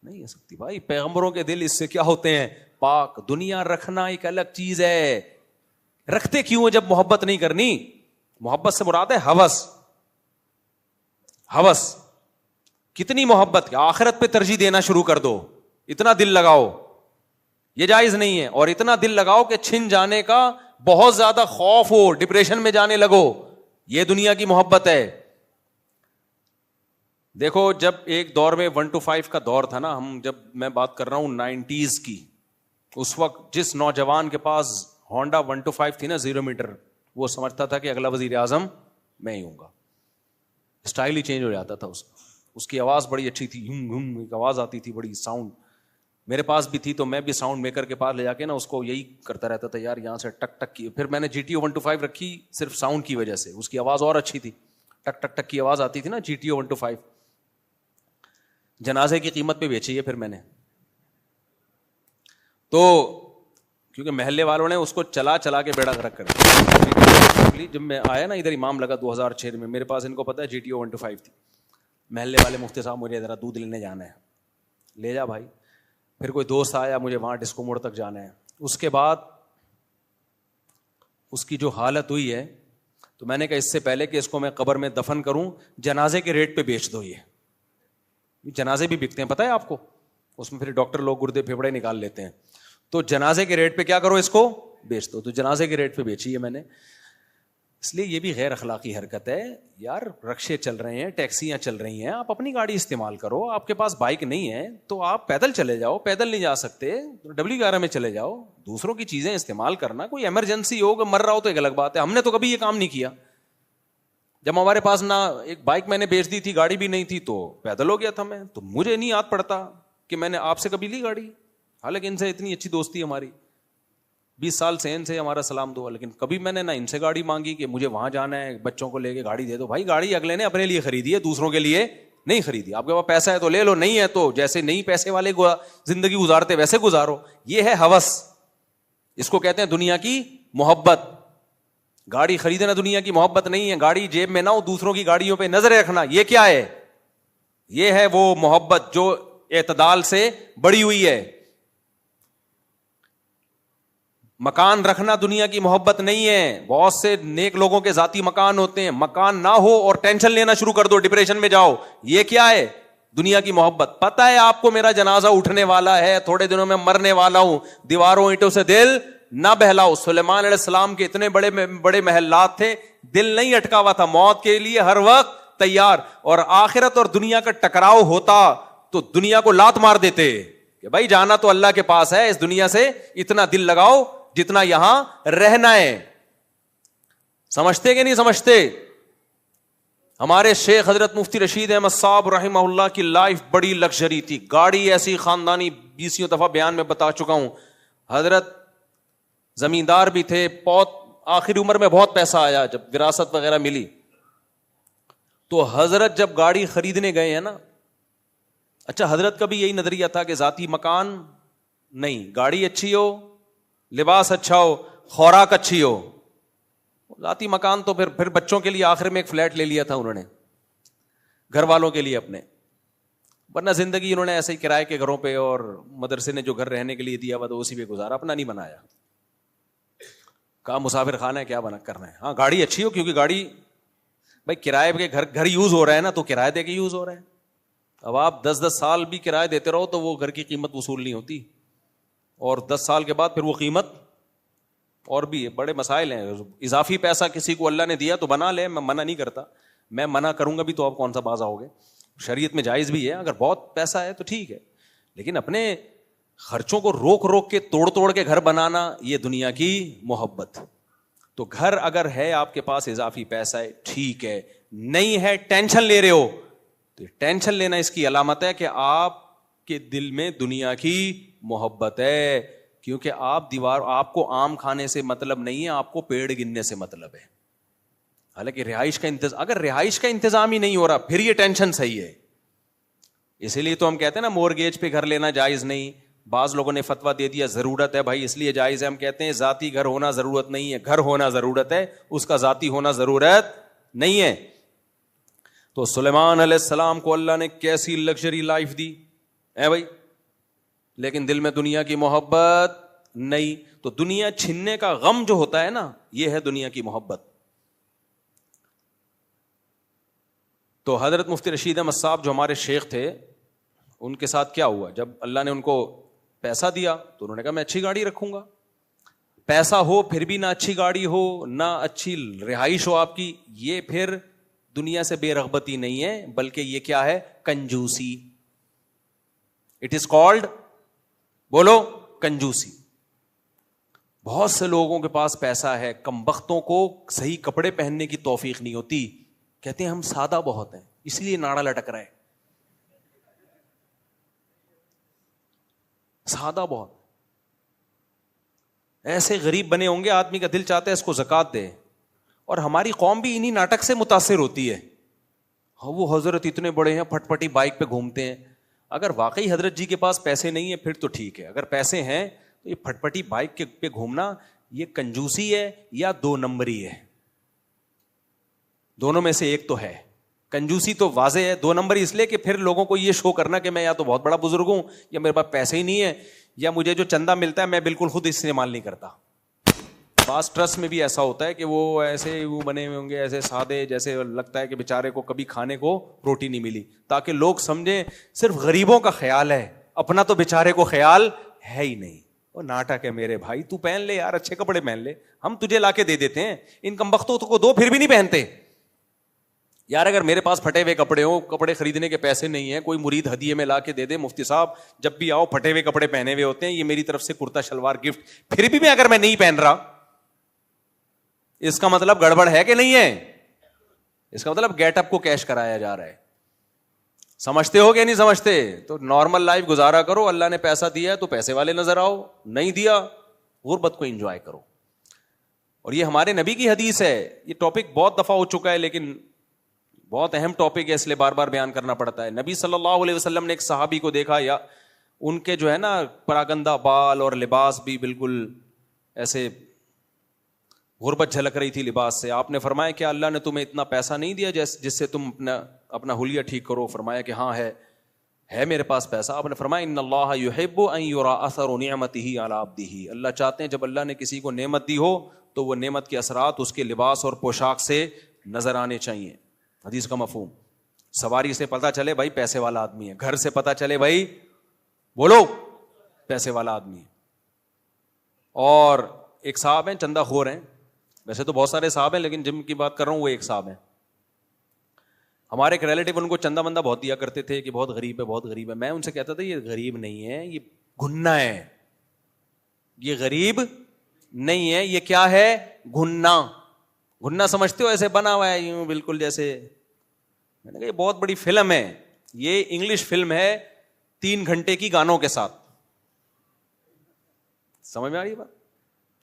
نہیں ہو سکتی بھائی. پیغمبروں کے دل اس سے کیا ہوتے ہیں, پاک. دنیا رکھنا ایک الگ چیز ہے, رکھتے کیوں جب محبت نہیں کرنی؟ محبت سے مراد ہے ہوس. ہوس کتنی محبت, آخرت پہ ترجیح دینا شروع کر دو, اتنا دل لگاؤ, یہ جائز نہیں ہے. اور اتنا دل لگاؤ کہ چھن جانے کا بہت زیادہ خوف ہو, ڈپریشن میں جانے لگو, یہ دنیا کی محبت ہے. دیکھو جب ایک دور میں 1 to 5 کا دور تھا نا, جب میں بات کر رہا ہوں 90s کی, اس وقت جس نوجوان کے پاس ہونڈا 1 to 5 تھی نا 0 میٹر, وہ سمجھتا تھا کہ اگلا وزیر اعظم میں ہی ہوں گا. اسٹائل ہی چینج ہو جاتا تھا اس کی آواز بڑی اچھی تھی, ایک آواز آتی تھی بڑی ساؤنڈ, میرے پاس بھی تھی. تو میں بھی ساؤنڈ میکر کے پاس لے جا کے نا اس کو یہی کرتا رہتا تھا, یار یہاں سے ٹک ٹک کی. پھر میں نے GTO 1 to 5 رکھی صرف ساؤنڈ کی وجہ سے, اس کی آواز اور اچھی تھی, ٹک ٹک ٹک کی آواز آتی تھی نا GTO 1 to 5. جنازے کی قیمت پہ بیچی ہے پھر میں نے, تو کیونکہ محلے والوں نے اس کو چلا کے بیڑا غرق کر دیا. جب میں آیا نا ادھر امام لگا 2006 میں, میرے پاس ان کو پتا ہے GTO 1 to 5 تھی. محلے والے مفتی صاحب مجھے ذرا دودھ لینے جانا ہے, لے جا بھائی. پھر کوئی دوست آیا, مجھے وہاں ڈسکو موڑ تک جانا ہے. اس کے بعد اس کی جو حالت ہوئی ہے, تو میں نے کہا اس سے پہلے کہ اس کو میں قبر میں دفن کروں, جنازے کے ریٹ پہ بیچ دو. یہ جنازے بھی بکتے ہیں پتہ ہے آپ کو, اس میں پھر ڈاکٹر لوگ گردے پھیپڑے نکال لیتے ہیں. تو جنازے کے ریٹ پہ کیا کرو, اس کو بیچ دو. تو جنازے کے ریٹ پہ بیچی ہے میں نے. اس لیے یہ بھی غیر اخلاقی حرکت ہے یار. رکشے چل رہے ہیں, ٹیکسیاں چل رہی ہیں, آپ اپنی گاڑی استعمال کرو. آپ کے پاس بائک نہیں ہے تو آپ پیدل چلے جاؤ, پیدل نہیں جا سکتے W11 میں چلے جاؤ. دوسروں کی چیزیں استعمال کرنا, کوئی ایمرجنسی ہو, مر رہا ہو تو ایک الگ بات ہے. ہم نے تو کبھی یہ کام نہیں کیا. جب ہمارے پاس نہ ایک بائک میں نے بیچ دی تھی, گاڑی بھی نہیں تھی, تو پیدل ہو گیا تھا میں, تو مجھے نہیں یاد پڑتا کہ میں نے آپ سے کبھی لی گاڑی, حالانکہ ان سے اتنی اچھی دوستی ہماری, 20 سال سے ان سے ہمارا سلام دعا, لیکن کبھی میں نے نہ ان سے گاڑی مانگی کہ مجھے وہاں جانا ہے, بچوں کو لے کے گاڑی دے دو. بھائی گاڑی اگلے نے اپنے لیے خریدی ہے, دوسروں کے لیے نہیں خریدی. آپ کے پاس پیسہ ہے تو لے لو, نہیں ہے تو جیسے نہیں پیسے والے زندگی گزارتے ویسے گزارو. یہ ہے ہوس, اس کو کہتے ہیں دنیا کی محبت. گاڑی خریدنا دنیا کی محبت نہیں ہے, گاڑی جیب میں نہ ہو, دوسروں کی گاڑیوں پہ نظر رکھنا, یہ کیا ہے؟ یہ ہے وہ محبت جو اعتدال سے بڑی ہوئی ہے. مکان رکھنا دنیا کی محبت نہیں ہے. بہت سے نیک لوگوں کے ذاتی مکان ہوتے ہیں, مکان نہ ہو اور ٹینشن لینا شروع کر دو, ڈپریشن میں جاؤ. یہ کیا ہے؟ دنیا کی محبت. پتہ ہے آپ کو میرا جنازہ اٹھنے والا ہے, تھوڑے دنوں میں مرنے والا ہوں, دیواروں اینٹوں سے دل نہ بہلاؤ. سلیمان علیہ السلام کے اتنے بڑے بڑے محلات تھے, دل نہیں اٹکا ہوا تھا, موت کے لیے ہر وقت تیار. اور آخرت اور دنیا کا ٹکراؤ ہوتا تو دنیا کو لات مار دیتے کہ بھائی جانا تو اللہ کے پاس ہے, اس دنیا سے اتنا دل لگاؤ جتنا یہاں رہنا ہے. سمجھتے کہ نہیں سمجھتے؟ ہمارے شیخ حضرت مفتی رشید احمد صاحب رحمہ اللہ کی لائف بڑی لگژری تھی. گاڑی ایسی خاندانی 20 دفعہ بیان میں بتا چکا ہوں. حضرت زمیندار بھی تھے, بہت آخری عمر میں بہت پیسہ آیا جب وراثت وغیرہ ملی. تو حضرت جب گاڑی خریدنے گئے ہیں نا, اچھا حضرت کا بھی یہی نظریہ تھا کہ ذاتی مکان نہیں, گاڑی اچھی ہو, لباس اچھا ہو, خوراک اچھی ہو. ذاتی مکان تو پھر بچوں کے لیے آخر میں ایک فلیٹ لے لیا تھا انہوں نے, گھر والوں کے لیے اپنے, ورنہ زندگی انہوں نے ایسے ہی کرائے کے گھروں پہ اور مدرسے نے جو گھر رہنے کے لیے دیا ہوا تو اسی پہ گزارا, اپنا نہیں بنایا. کہا مسافر خانہ ہے, کیا بنا کرنا ہے. ہاں گاڑی اچھی ہو, کیونکہ گاڑی بھائی کرائے کے گھر یوز ہو رہا ہے نا, تو کرایہ دے کے یوز ہو رہا ہے. اب آپ 10 سال بھی کرایہ دیتے رہو تو وہ گھر کی قیمت وصول نہیں ہوتی, اور 10 سال کے بعد پھر وہ قیمت, اور بھی بڑے مسائل ہیں. اضافی پیسہ کسی کو اللہ نے دیا تو بنا لے, میں منع نہیں کرتا, میں منع کروں گا بھی تو آپ کون سا باز آؤ گے. شریعت میں جائز بھی ہے, اگر بہت پیسہ ہے تو ٹھیک ہے, لیکن اپنے خرچوں کو روک روک کے توڑ کے گھر بنانا, یہ دنیا کی محبت. تو گھر اگر ہے آپ کے پاس, اضافی پیسہ ہے, ٹھیک ہے, نہیں ہے ٹینشن لے رہے ہو, تو ٹینشن لینا اس کی علامت ہے کہ آپ کے دل میں دنیا کی محبت ہے. کیونکہ آپ کو آم کھانے سے مطلب نہیں ہے, آپ کو پیڑ گننے سے مطلب ہے. حالانکہ رہائش کا انتظام, اگر رہائش کا انتظام ہی نہیں ہو رہا پھر یہ ٹینشن صحیح ہے. اسی لیے تو ہم کہتے ہیں نا مورگیج پہ گھر لینا جائز نہیں. بعض لوگوں نے فتویٰ دے دیا ضرورت ہے, بھائی اس لیے جائز ہے. ہم کہتے ہیں ذاتی گھر ہونا ضرورت نہیں ہے, گھر ہونا ضرورت ہے, اس کا ذاتی ہونا ضرورت نہیں ہے. تو سلیمان علیہ السلام کو اللہ نے کیسی لگژری لائف دی ہے بھائی, لیکن دل میں دنیا کی محبت نہیں. تو دنیا چھننے کا غم جو ہوتا ہے نا, یہ ہے دنیا کی محبت. تو حضرت مفتی رشید احمد صاحب جو ہمارے شیخ تھے, ان کے ساتھ کیا ہوا, جب اللہ نے ان کو پیسہ دیا تو انہوں نے کہا میں اچھی گاڑی رکھوں گا. پیسہ ہو پھر بھی نہ اچھی گاڑی ہو, نہ اچھی رہائش ہو آپ کی, یہ پھر دنیا سے بے رغبتی نہیں ہے, بلکہ یہ کیا ہے, کنجوسی. اٹ از کالڈ, بولو, کنجوسی. بہت سے لوگوں کے پاس پیسہ ہے, کمبختوں کو صحیح کپڑے پہننے کی توفیق نہیں ہوتی, کہتے ہیں ہم سادہ بہت ہیں اس لیے ناڑا لٹک رہا ہے. سادہ بہت, ایسے غریب بنے ہوں گے, آدمی کا دل چاہتا ہے اس کو زکات دے. اور ہماری قوم بھی انہی ناٹک سے متاثر ہوتی ہے. وہ حضرت اتنے بڑے ہیں, پھٹ پٹی بائک پہ گھومتے ہیں. اگر واقعی حضرت جی کے پاس پیسے نہیں ہیں پھر تو ٹھیک ہے, اگر پیسے ہیں تو یہ پھٹ پٹی بائک پہ گھومنا یہ کنجوسی ہے یا 2 نمبری ہے. دونوں میں سے ایک تو ہے. کنجوسی تو واضح ہے, 2 نمبری اس لیے کہ پھر لوگوں کو یہ شو کرنا کہ میں یا تو بہت بڑا بزرگ ہوں, یا میرے پاس پیسے ہی نہیں ہے, یا مجھے جو چندہ ملتا ہے میں بالکل خود استعمال نہیں کرتا. بعض ٹرسٹ میں بھی ایسا ہوتا ہے کہ وہ ایسے وہ بنے ہوئے ہوں گے ایسے سادے, جیسے لگتا ہے کہ بیچارے کو کبھی کھانے کو روٹی نہیں ملی, تاکہ لوگ سمجھیں صرف غریبوں کا خیال ہے, اپنا تو بیچارے کو خیال ہے ہی نہیں. وہ ناٹک ہے میرے بھائی, تو پہن لے یار, اچھے کپڑے پہن لے, ہم تجھے لا کے دے دیتے ہیں. ان کمبختوں کو دو پھر بھی نہیں پہنتے. یار اگر میرے پاس پھٹے ہوئے کپڑے ہوں, کپڑے خریدنے کے پیسے نہیں ہیں, کوئی مرید ہدیے میں لا کے دے دے, مفتی صاحب جب بھی آؤ پھٹے ہوئے کپڑے پہنے ہوئے ہوتے ہیں, یہ میری طرف سے کرتا شلوار گفٹ, پھر بھی اگر میں نہیں پہن رہا, اس کا مطلب گڑبڑ ہے کہ نہیں ہے, اس کا مطلب گیٹ اپ کو کیش کرایا جا رہا ہے. سمجھتے ہو کہ نہیں سمجھتے؟ تو نارمل لائف گزارا کرو, اللہ نے پیسہ دیا ہے تو پیسے والے نظر آؤ, نہیں دیا غربت کو انجوائے کرو. اور یہ ہمارے نبی کی حدیث ہے. یہ ٹاپک بہت دفعہ ہو چکا ہے لیکن بہت اہم ٹاپک ہے, اس لیے بار بار بیان کرنا پڑتا ہے. نبی صلی اللہ علیہ وسلم نے ایک صحابی کو دیکھا, یا ان کے جو ہے نا پراگندہ بال اور لباس بھی بالکل ایسے غربت جھلک رہی تھی لباس سے. آپ نے فرمایا کیا اللہ نے تمہیں اتنا پیسہ نہیں دیا جس سے تم اپنا حلیہ ٹھیک کرو؟ فرمایا کہ ہاں ہے میرے پاس پیسہ. آپ نے فرمایا ان اللہ یحب ان یرا اثر نعمتہ علی عبدہ, اللہ چاہتے ہیں جب اللہ نے کسی کو نعمت دی ہو تو وہ نعمت کے اثرات اس کے لباس اور پوشاک سے نظر آنے چاہیے. حدیث کا مفہوم, سواری سے پتہ چلے بھائی پیسے والا آدمی ہے, گھر سے پتہ چلے بھائی بولو پیسے والا آدمی ہے. اور ایک صاحب ہیں چندہ خور ہیں, ویسے تو بہت سارے صاحب ہیں لیکن جن کی بات کر رہا ہوں وہ ایک صاحب ہیں. ہمارے ایک ریلیٹیو ان کو چندہ بندہ بہت دیا کرتے تھے کہ بہت غریب ہے بہت غریب ہے. میں ان سے کہتا تھا یہ غریب نہیں ہے, یہ گھنا ہے. یہ غریب نہیں ہے, یہ کیا ہے؟ گھنا. گھنا سمجھتے ہو ایسے بنا ہوا ہے یوں بالکل جیسے, میں نے کہا یہ بہت بڑی فلم ہے, یہ انگلش فلم ہے 3 گھنٹے کی گانوں کے ساتھ. سمجھ میں آ رہی بات؟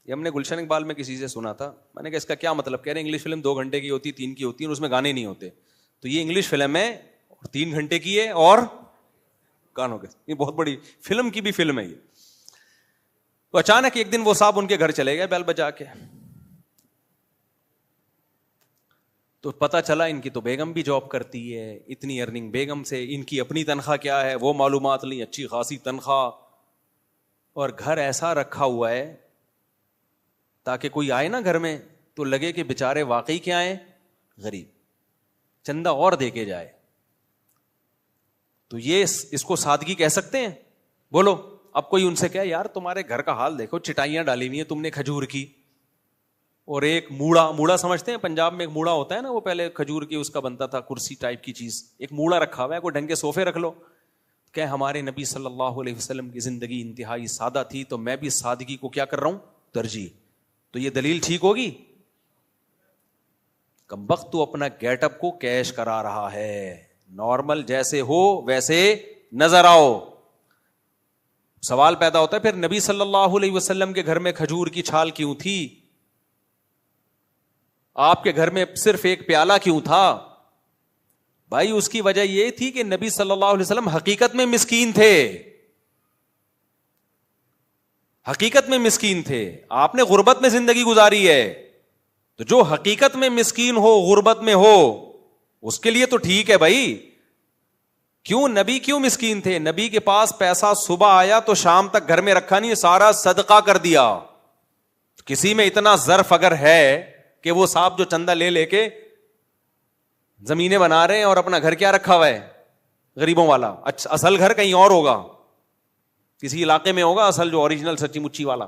یہ ہم نے گلشن اقبال میں کسی سے سنا تھا. میں نے کہا اس کا کیا مطلب؟ کہہ رہے انگلش فلم 2 گھنٹے کی ہوتی 3 کی ہوتی ہے اور اس میں گانے نہیں ہوتے. تو یہ انگلش فلم ہے اور 3 گھنٹے کی ہے اور گانوں کے, یہ بہت بڑی فلم کی بھی فلم ہے یہ. تو اچانک ایک دن وہ صاحب ان کے گھر چلے گئے بیل بجا کے, تو پتا چلا ان کی تو بیگم بھی جاب کرتی ہے, اتنی ارننگ بیگم سے, ان کی اپنی تنخواہ کیا ہے وہ معلومات لی, اچھی خاصی تنخواہ, اور گھر ایسا رکھا ہوا ہے تاکہ کوئی آئے نا گھر میں تو لگے کہ بیچارے واقعی کیا ہیں غریب, چندہ اور دے کے جائے. تو یہ اس کو سادگی کہہ سکتے ہیں؟ بولو. اب کوئی ان سے کہے یار تمہارے گھر کا حال دیکھو, چٹائیاں ڈالی ہوئی ہیں تم نے کھجور کی, اور ایک موڑا سمجھتے ہیں پنجاب میں ایک موڑا ہوتا ہے نا, وہ پہلے کھجور کی اس کا بنتا تھا کرسی ٹائپ کی چیز, ایک موڑا رکھا ہوا ہے, کوئی ڈھنگ کے صوفے رکھ لو. کہ ہمارے نبی صلی اللہ علیہ وسلم کی زندگی انتہائی سادہ تھی تو میں بھی سادگی کو کیا کر رہا ہوں ترجیح. تو یہ دلیل ٹھیک ہوگی؟ کمبخت تو اپنا گیٹ اپ کو کیش کرا رہا ہے, نارمل جیسے ہو ویسے نظر آؤ. سوال پیدا ہوتا ہے پھر نبی صلی اللہ علیہ وسلم کے گھر میں کھجور کی چھال کیوں تھی؟ آپ کے گھر میں صرف ایک پیالہ کیوں تھا؟ بھائی اس کی وجہ یہ تھی کہ نبی صلی اللہ علیہ وسلم حقیقت میں مسکین تھے, حقیقت میں مسکین تھے. آپ نے غربت میں زندگی گزاری ہے, تو جو حقیقت میں مسکین ہو غربت میں ہو اس کے لیے تو ٹھیک ہے بھائی. کیوں نبی کیوں مسکین تھے؟ نبی کے پاس پیسہ صبح آیا تو شام تک گھر میں رکھا نہیں, سارا صدقہ کر دیا. کسی میں اتنا ظرف اگر ہے کہ وہ صاحب جو چندہ لے کے زمینیں بنا رہے ہیں اور اپنا گھر کیا رکھا ہوا ہے غریبوں والا, اصل گھر کہیں اور ہوگا, کسی علاقے میں ہوگا اصل جو اوریجنل سچی مچی والا,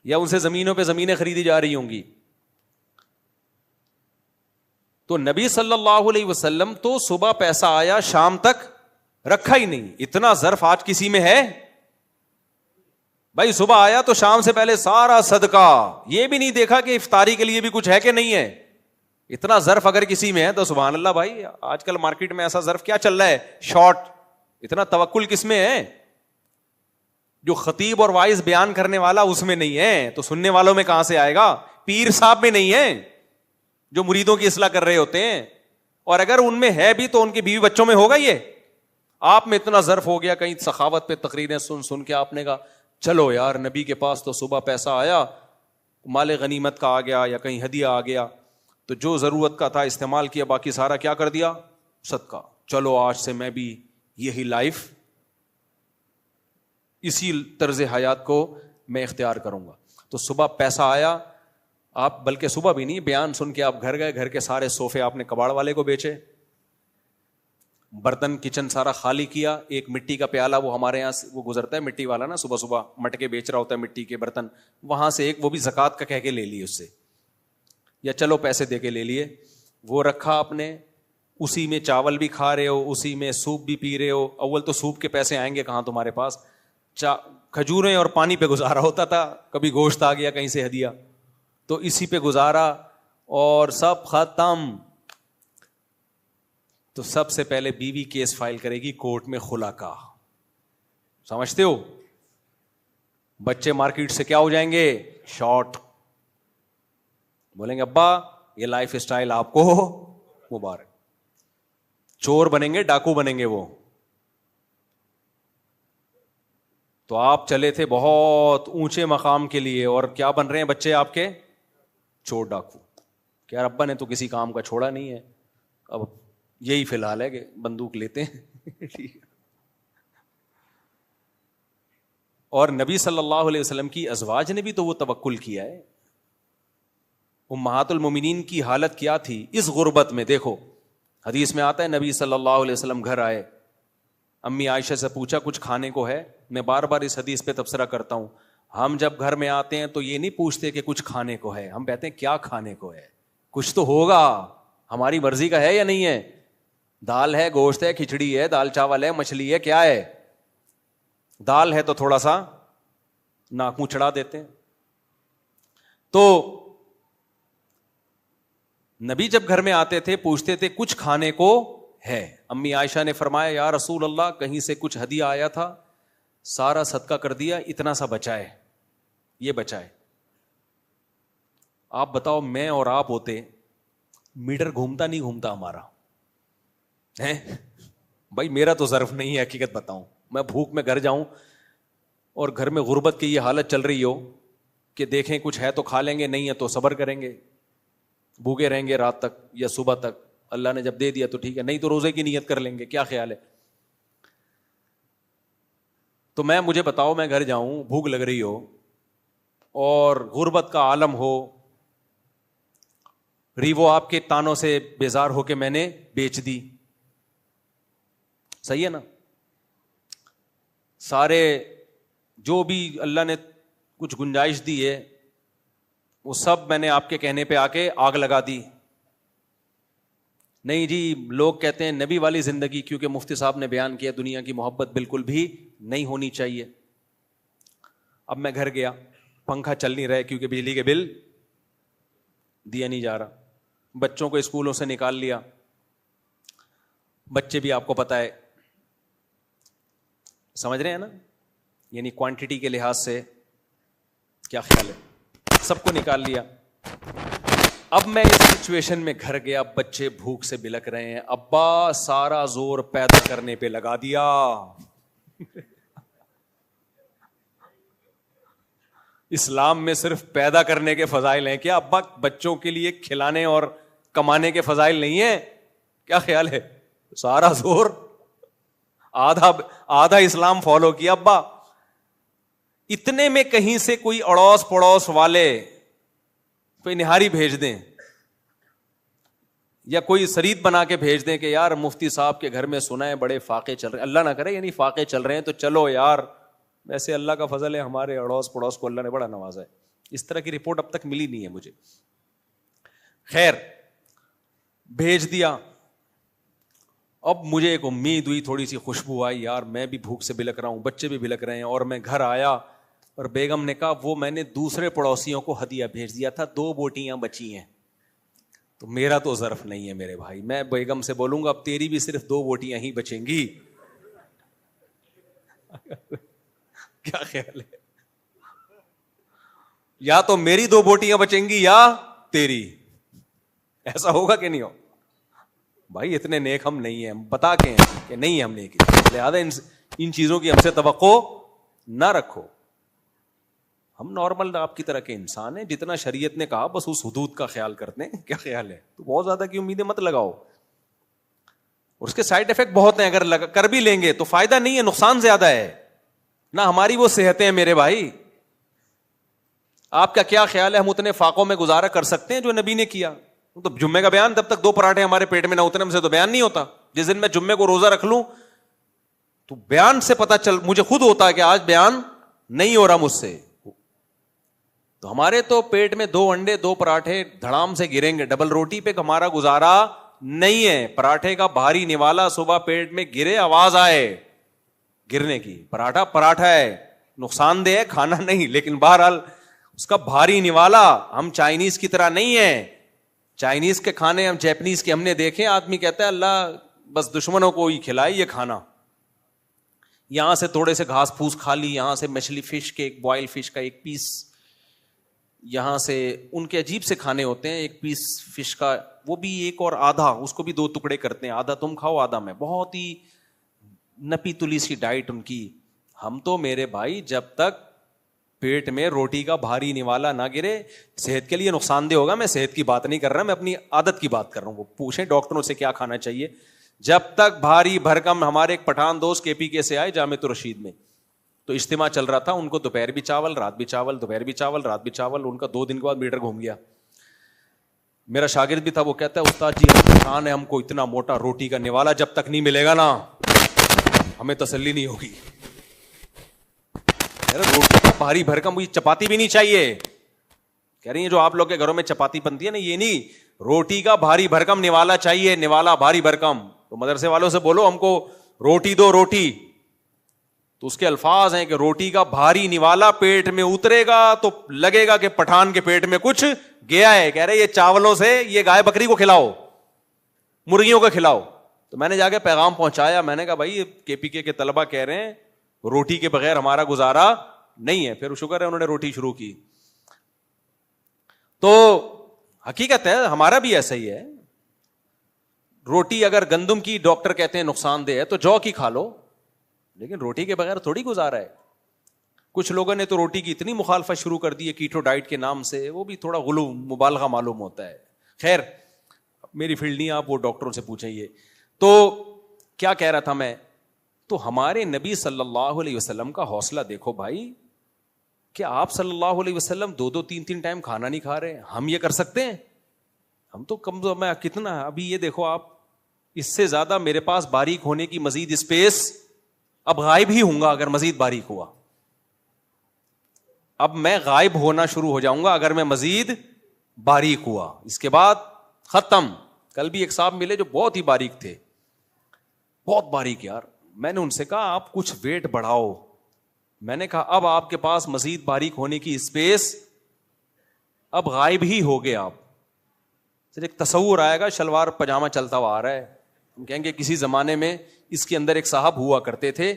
یا ان سے زمینوں پہ زمینیں خریدی جا رہی ہوں گی. تو نبی صلی اللہ علیہ وسلم تو صبح پیسہ آیا شام تک رکھا ہی نہیں. اتنا ظرف آج کسی میں ہے؟ بھائی صبح آیا تو شام سے پہلے سارا صدقہ, یہ بھی نہیں دیکھا کہ افطاری کے لیے بھی کچھ ہے کہ نہیں ہے. اتنا ظرف اگر کسی میں ہے تو سبحان اللہ بھائی. آج کل مارکیٹ میں ایسا ظرف کیا چل رہا ہے شارٹ, اتنا توکل کس میں ہے؟ جو خطیب اور وائز بیان کرنے والا اس میں نہیں ہے تو سننے والوں میں کہاں سے آئے گا؟ پیر صاحب میں نہیں ہے جو مریدوں کی اصلاح کر رہے ہوتے ہیں, اور اگر ان میں ہے بھی تو ان کے بیوی بچوں میں ہوگا. یہ آپ میں اتنا ظرف ہو گیا, کہیں سخاوت پہ تقریریں سن کے آپ نے کہا چلو یار نبی کے پاس تو صبح پیسہ آیا, مال غنیمت کا آ گیا یا کہیں ہدیہ آ گیا, تو جو ضرورت کا تھا استعمال کیا, باقی سارا کیا کر دیا صدقہ. چلو آج سے میں بھی یہی لائف, اسی طرز حیات کو میں اختیار کروں گا. تو صبح پیسہ آیا, آپ بلکہ صبح بھی نہیں, بیان سن کے آپ گھر گئے, گھر کے سارے صوفے آپ نے کباڑ والے کو بیچے, برتن کچن سارا خالی کیا. ایک مٹی کا پیالہ, وہ ہمارے یہاں وہ گزرتا ہے مٹی والا نا, صبح صبح مٹکے بیچ رہا ہوتا ہے مٹی کے برتن, وہاں سے ایک وہ بھی زکوٰۃ کا کہہ کے لے لیے اس سے, یا چلو پیسے دے کے لے لیے, وہ رکھا آپ نے. اسی میں چاول بھی کھا رہے ہو, اسی میں سوپ بھی پی رہے ہو. اول تو سوپ کے پیسے آئیں گے کہاں تمہارے پاس, کھجوریں اور پانی پہ گزارا ہوتا تھا, کبھی گوشت آ گیا کہیں سے ہدیہ, تو اسی پہ گزارا. اور سب ختم. تو سب سے پہلے بیوی کیس فائل کرے گی کورٹ میں خلا کا. سمجھتے ہو؟ بچے مارکیٹ سے کیا ہو جائیں گے؟ شارٹ. بولیں گے ابا یہ لائف اسٹائل آپ کو مبارک. چور بنیں گے, ڈاکو بنیں گے وہ. تو آپ چلے تھے بہت اونچے مقام کے لیے, اور کیا بن رہے ہیں بچے آپ کے؟ چور ڈاکو. کیا ابا نے تو کسی کام کا چھوڑا نہیں ہے, اب یہی فی الحال ہے کہ بندوق لیتے ہیں. اور نبی صلی اللہ علیہ وسلم کی ازواج نے بھی تو وہ توکل کیا ہے. امہات المومنین کی حالت کیا تھی اس غربت میں؟ دیکھو حدیث میں آتا ہے نبی صلی اللہ علیہ وسلم گھر آئے, امی عائشہ سے پوچھا کچھ کھانے کو ہے؟ میں بار بار اس حدیث پہ تبصرہ کرتا ہوں, ہم جب گھر میں آتے ہیں تو یہ نہیں پوچھتے کہ کچھ کھانے کو ہے, ہم کہتے ہیں کیا کھانے کو ہے. کچھ تو ہوگا, ہماری مرضی کا ہے یا نہیں ہے؟ دال ہے, گوشت ہے, کھچڑی ہے, دال چاول ہے, مچھلی ہے, کیا ہے؟ دال ہے تو تھوڑا سا ناک منہ چڑھا دیتے ہیں. تو نبی جب گھر میں آتے تھے پوچھتے تھے کچھ کھانے کو ہے؟ امی عائشہ نے فرمایا یا رسول اللہ کہیں سے کچھ ہدیہ آیا تھا, سارا صدقہ کر دیا, اتنا سا بچا ہے, یہ بچا ہے. آپ بتاؤ میں اور آپ ہوتے, میٹر گھومتا نہیں گھومتا ہمارا ہے بھائی؟ میرا تو ظرف نہیں ہے, حقیقت بتاؤں, میں بھوک میں گھر جاؤں اور گھر میں غربت کی یہ حالت چل رہی ہو کہ دیکھیں کچھ ہے تو کھا لیں گے, نہیں ہے تو صبر کریں گے, بھوکے رہیں گے رات تک یا صبح تک, اللہ نے جب دے دیا تو ٹھیک ہے, نہیں تو روزے کی نیت کر لیں گے. کیا خیال ہے؟ تو مجھے بتاؤ, میں گھر جاؤں, بھوک لگ رہی ہو اور غربت کا عالم ہو, ریوو آپ کے تانوں سے بیزار ہو کے میں نے بیچ دی, صحیح ہے نا؟ سارے جو بھی اللہ نے کچھ گنجائش دی ہے وہ سب میں نے آپ کے کہنے پہ آ کے آگ لگا دی. نہیں جی, لوگ کہتے ہیں نبی والی زندگی, کیونکہ مفتی صاحب نے بیان کیا دنیا کی محبت بالکل بھی نہیں ہونی چاہیے. اب میں گھر گیا, پنکھا چل نہیں رہا کیونکہ بجلی کے بل دیا نہیں جا رہا, بچوں کو اسکولوں سے نکال لیا, بچے بھی آپ کو پتا ہے, سمجھ رہے ہیں نا, یعنی کوانٹٹی کے لحاظ سے کیا خیال ہے, سب کو نکال لیا. اب میں اس سچویشن میں گھر گیا, بچے بھوک سے بلک رہے ہیں, ابا سارا زور پیدا کرنے پہ لگا دیا. اسلام میں صرف پیدا کرنے کے فضائل ہیں کیا ابا؟ بچوں کے لیے کھلانے اور کمانے کے فضائل نہیں ہیں؟ کیا خیال ہے؟ سارا زور آدھا اسلام فالو کیا ابا. اتنے میں کہیں سے کوئی اڑوس پڑوس والے کوئی نہاری بھیج دیں یا کوئی سرید بنا کے بھیج دیں کہ یار مفتی صاحب کے گھر میں سنا ہے بڑے فاقے چل رہے ہیں, اللہ نہ کرے یعنی فاقے چل رہے ہیں تو چلو یار, ویسے اللہ کا فضل ہے ہمارے اڑوس پڑوس کو اللہ نے بڑا نوازا ہے. اس طرح کی رپورٹ اب تک ملی نہیں ہے مجھے. خیر بھیج دیا. اب مجھے ایک امید ہوئی, تھوڑی سی خوشبو آئی, یار میں بھی بھوک سے بلک رہا ہوں, بچے بھی بلک رہے ہیں. اور میں گھر آیا اور بیگم نے کہا وہ میں نے دوسرے پڑوسیوں کو ہدیہ بھیج دیا تھا, 2 بوٹیاں بچی ہیں. تو میرا تو ظرف نہیں ہے میرے بھائی, میں بیگم سے بولوں گا اب تیری بھی صرف 2 بوٹیاں ہی بچیں گی. کیا خیال ہے؟ یا تو میری 2 بوٹیاں بچیں گی یا تیری. ایسا ہوگا کہ نہیں ہو بھائی؟ اتنے نیک ہم نہیں ہیں, بتا کے ہیں کہ نہیں ہم نیک, لہذا ان چیزوں کی ہم سے توقع نہ رکھو. ہم نارمل آپ کی طرح کے انسان ہیں, جتنا شریعت نے کہا بس اس حدود کا خیال کرتے ہیں. کیا خیال ہے؟ تو بہت زیادہ کی امیدیں مت لگاؤ, اس کے سائڈ افیکٹ بہت ہیں, اگر کر بھی لیں گے تو فائدہ نہیں ہے, نقصان زیادہ ہے نا. ہماری وہ صحتیں ہیں میرے بھائی. آپ کا کیا خیال ہے ہم اتنے فاقوں میں گزارا کر سکتے ہیں جو نبی نے کیا؟ تو جمعے کا بیان جب تک 2 پراٹھے ہمارے پیٹ میں نہ اتنے ہم سے تو بیان نہیں ہوتا. جس دن میں جمعے کو روزہ رکھ لوں تو بیان سے پتا چل, مجھے خود ہوتا ہے کہ آج بیان نہیں ہو رہا مجھ سے. تو ہمارے تو پیٹ میں 2 انڈے 2 پراٹھے دھڑام سے گریں گے, ڈبل روٹی پہ ہمارا گزارا نہیں ہے. پراٹھے کا بھاری نوالا صبح پیٹ میں گرے, آواز آئے گرنے کی, پراٹھا ہے, نقصان دہ ہے, کھانا نہیں, لیکن بہرحال اس کا بھاری نوالا. ہم چائنیز کی طرح نہیں ہے چائنیز کے کھانے ہم جیپنیز کے ہم نے دیکھے, آدمی کہتا ہے اللہ بس دشمنوں کو ہی کھلائے یہ کھانا. یہاں سے تھوڑے سے گھاس پھوس کھا لی, یہاں سے مچھلی فش کے ایک بوائل فش کا ایک پیس, یہاں سے ان کے عجیب سے کھانے ہوتے ہیں, ایک پیس فش کا وہ بھی ایک اور آدھا, اس کو بھی 2 ٹکڑے کرتے ہیں, آدھا تم کھاؤ آدھا میں. بہت ہی نپی تلی سی ڈائٹ ان کی. ہم تو میرے بھائی جب تک پیٹ میں روٹی کا بھاری نوالا نہ گرے, صحت کے لیے نقصان دہ ہوگا. میں صحت کی بات نہیں کر رہا, میں اپنی عادت کی بات کر رہا ہوں. وہ پوچھیں ڈاکٹروں سے کیا کھانا چاہیے. جب تک بھاری بھرکم, ہمارے ایک پٹھان دوست KPK سے آئے جامعۃ الرشید میں, تو اجتماع چل رہا تھا, ان کو دوپہر بھی چاول رات بھی چاول, دوپہر بھی چاول رات بھی چاول. ان کا 2 دن کے بعد میٹر گھوم گیا. میرا شاگرد بھی تھا, وہ کہتا ہے استاد جی ہم پریشان ہے, ہم کو اتنا موٹا روٹی کا نوالا جب تک نہیں ملے گا نا ہمیں تسلی نہیں ہوگی. روٹی کا بھاری بھرکم, مجھے چپاتی بھی نہیں چاہیے. کہہ رہی ہیں جو آپ لوگ کے گھروں میں چپاتی بنتی ہے نا, یہ نہیں, روٹی کا بھاری بھرکم نوالا چاہیے, نوالا بھاری بھرکم. تو مدرسے والوں سے بولو ہم کو روٹی دو روٹی. تو اس کے الفاظ ہیں کہ روٹی کا بھاری نوالا پیٹ میں اترے گا تو لگے گا کہ پٹھان کے پیٹ میں کچھ گیا ہے. کہہ رہے یہ چاولوں سے یہ گائے بکری کو کھلاؤ, مرغیوں کو کھلاؤ. تو میں نے جا کے پیغام پہنچایا, میں نے کہا بھائی KPK کے طلبہ کہہ رہے ہیں روٹی کے بغیر ہمارا گزارا نہیں ہے. پھر شکر ہے انہوں نے روٹی شروع کی. تو حقیقت ہے ہمارا بھی ایسا ہی ہے. روٹی اگر گندم کی ڈاکٹر کہتے ہیں نقصان دہ ہے تو جو کی کھا لو, لیکن روٹی کے بغیر تھوڑی گزارا ہے. کچھ لوگوں نے تو روٹی کی اتنی مخالفت شروع کر دی ہے کیٹو ڈائٹ کے نام سے, وہ بھی تھوڑا غلو مبالغہ معلوم ہوتا ہے. خیر میری فیلڈ نہیں, آپ وہ ڈاکٹروں سے پوچھیں. یہ تو کیا کہہ رہا تھا میں, تو ہمارے نبی صلی اللہ علیہ وسلم کا حوصلہ دیکھو بھائی, کہ آپ صلی اللہ علیہ وسلم 2 3 ٹائم کھانا نہیں کھا رہے. ہم یہ کر سکتے ہیں؟ ہم تو کم میں کتنا, ابھی یہ دیکھو آپ, اس سے زیادہ میرے پاس باریک ہونے کی مزید اسپیس, اب غائب ہی ہوں گا اگر مزید باریک ہوا. اب میں غائب ہونا شروع ہو جاؤں گا اگر میں مزید باریک ہوا. اس کے بعد ختم. کل بھی ایک صاحب ملے جو بہت ہی باریک تھے, بہت باریک یار. میں نے ان سے کہا آپ کچھ ویٹ بڑھاؤ. میں نے کہا اب آپ کے پاس مزید باریک ہونے کی اسپیس, اب غائب ہی ہو گئے آپ. صرف ایک تصور آئے گا, شلوار پجامہ چلتا ہوا آ رہا ہے, ہم کہیں گے کسی زمانے میں اس کے اندر ایک صاحب ہوا کرتے تھے,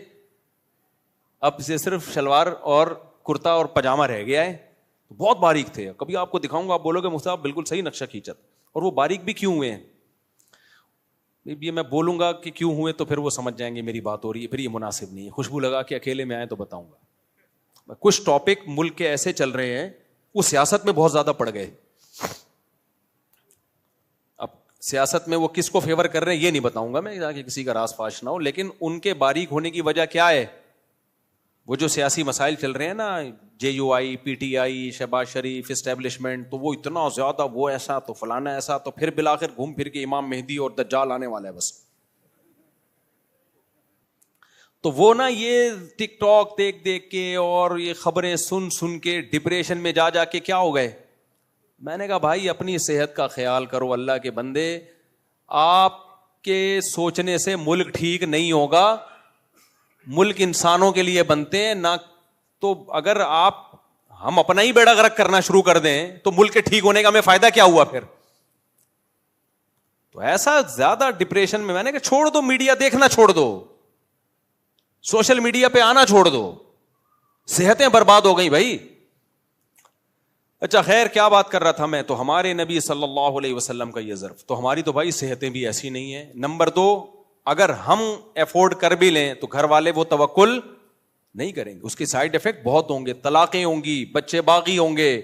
اب اسے صرف شلوار اور کرتا اور پجامہ رہ گیا ہے. بہت باریک تھے, کبھی آپ کو دکھاؤں گا, آپ بولو گے مصطفیٰ بالکل صحیح نقشہ کھینچت. اور وہ باریک بھی کیوں ہوئے ہیں, یہ میں بولوں گا کہ کیوں ہوئے تو پھر وہ سمجھ جائیں گے میری بات ہو رہی ہے, پھر یہ مناسب نہیں ہے. خوشبو لگا کہ اکیلے میں آئے تو بتاؤں گا. کچھ ٹاپک ملک کے ایسے چل رہے ہیں وہ سیاست میں بہت زیادہ پڑ گئے. اب سیاست میں وہ کس کو فیور کر رہے ہیں یہ نہیں بتاؤں گا میں, تاکہ کسی کا راز فاش نہ ہو. لیکن ان کے باریک ہونے کی وجہ کیا ہے, وہ جو سیاسی مسائل چل رہے ہیں نا, JUI PTI شہباز شریف اسٹیبلشمنٹ, تو وہ اتنا زیادہ, وہ ایسا تو فلانا ایسا, تو پھر بالآخر گھوم پھر کے امام مہدی اور دجال آنے والا ہے بس. تو وہ نا یہ ٹک ٹاک دیکھ دیکھ کے اور یہ خبریں سن سن کے ڈپریشن میں جا جا کے کیا ہو گئے. میں نے کہا بھائی اپنی صحت کا خیال کرو اللہ کے بندے, آپ کے سوچنے سے ملک ٹھیک نہیں ہوگا. ملک انسانوں کے لیے بنتے ہیں نہ, تو اگر ہم اپنا ہی بیڑا غرق کرنا شروع کر دیں تو ملک کے ٹھیک ہونے کا ہمیں فائدہ کیا ہوا پھر. تو ایسا زیادہ ڈپریشن میں نے کہا چھوڑ دو, میڈیا دیکھنا چھوڑ دو, سوشل میڈیا پہ آنا چھوڑ دو, صحتیں برباد ہو گئی بھائی. اچھا خیر کیا بات کر رہا تھا میں, تو ہمارے نبی صلی اللہ علیہ وسلم کا یہ ظرف, تو ہماری تو بھائی صحتیں بھی ایسی نہیں ہیں. نمبر 2, اگر ہم افورڈ کر بھی لیں تو گھر والے وہ توکل نہیں کریں گے, اس کے سائیڈ افیکٹ بہت ہوں گے, طلاقیں ہوں گی, بچے باغی ہوں گے.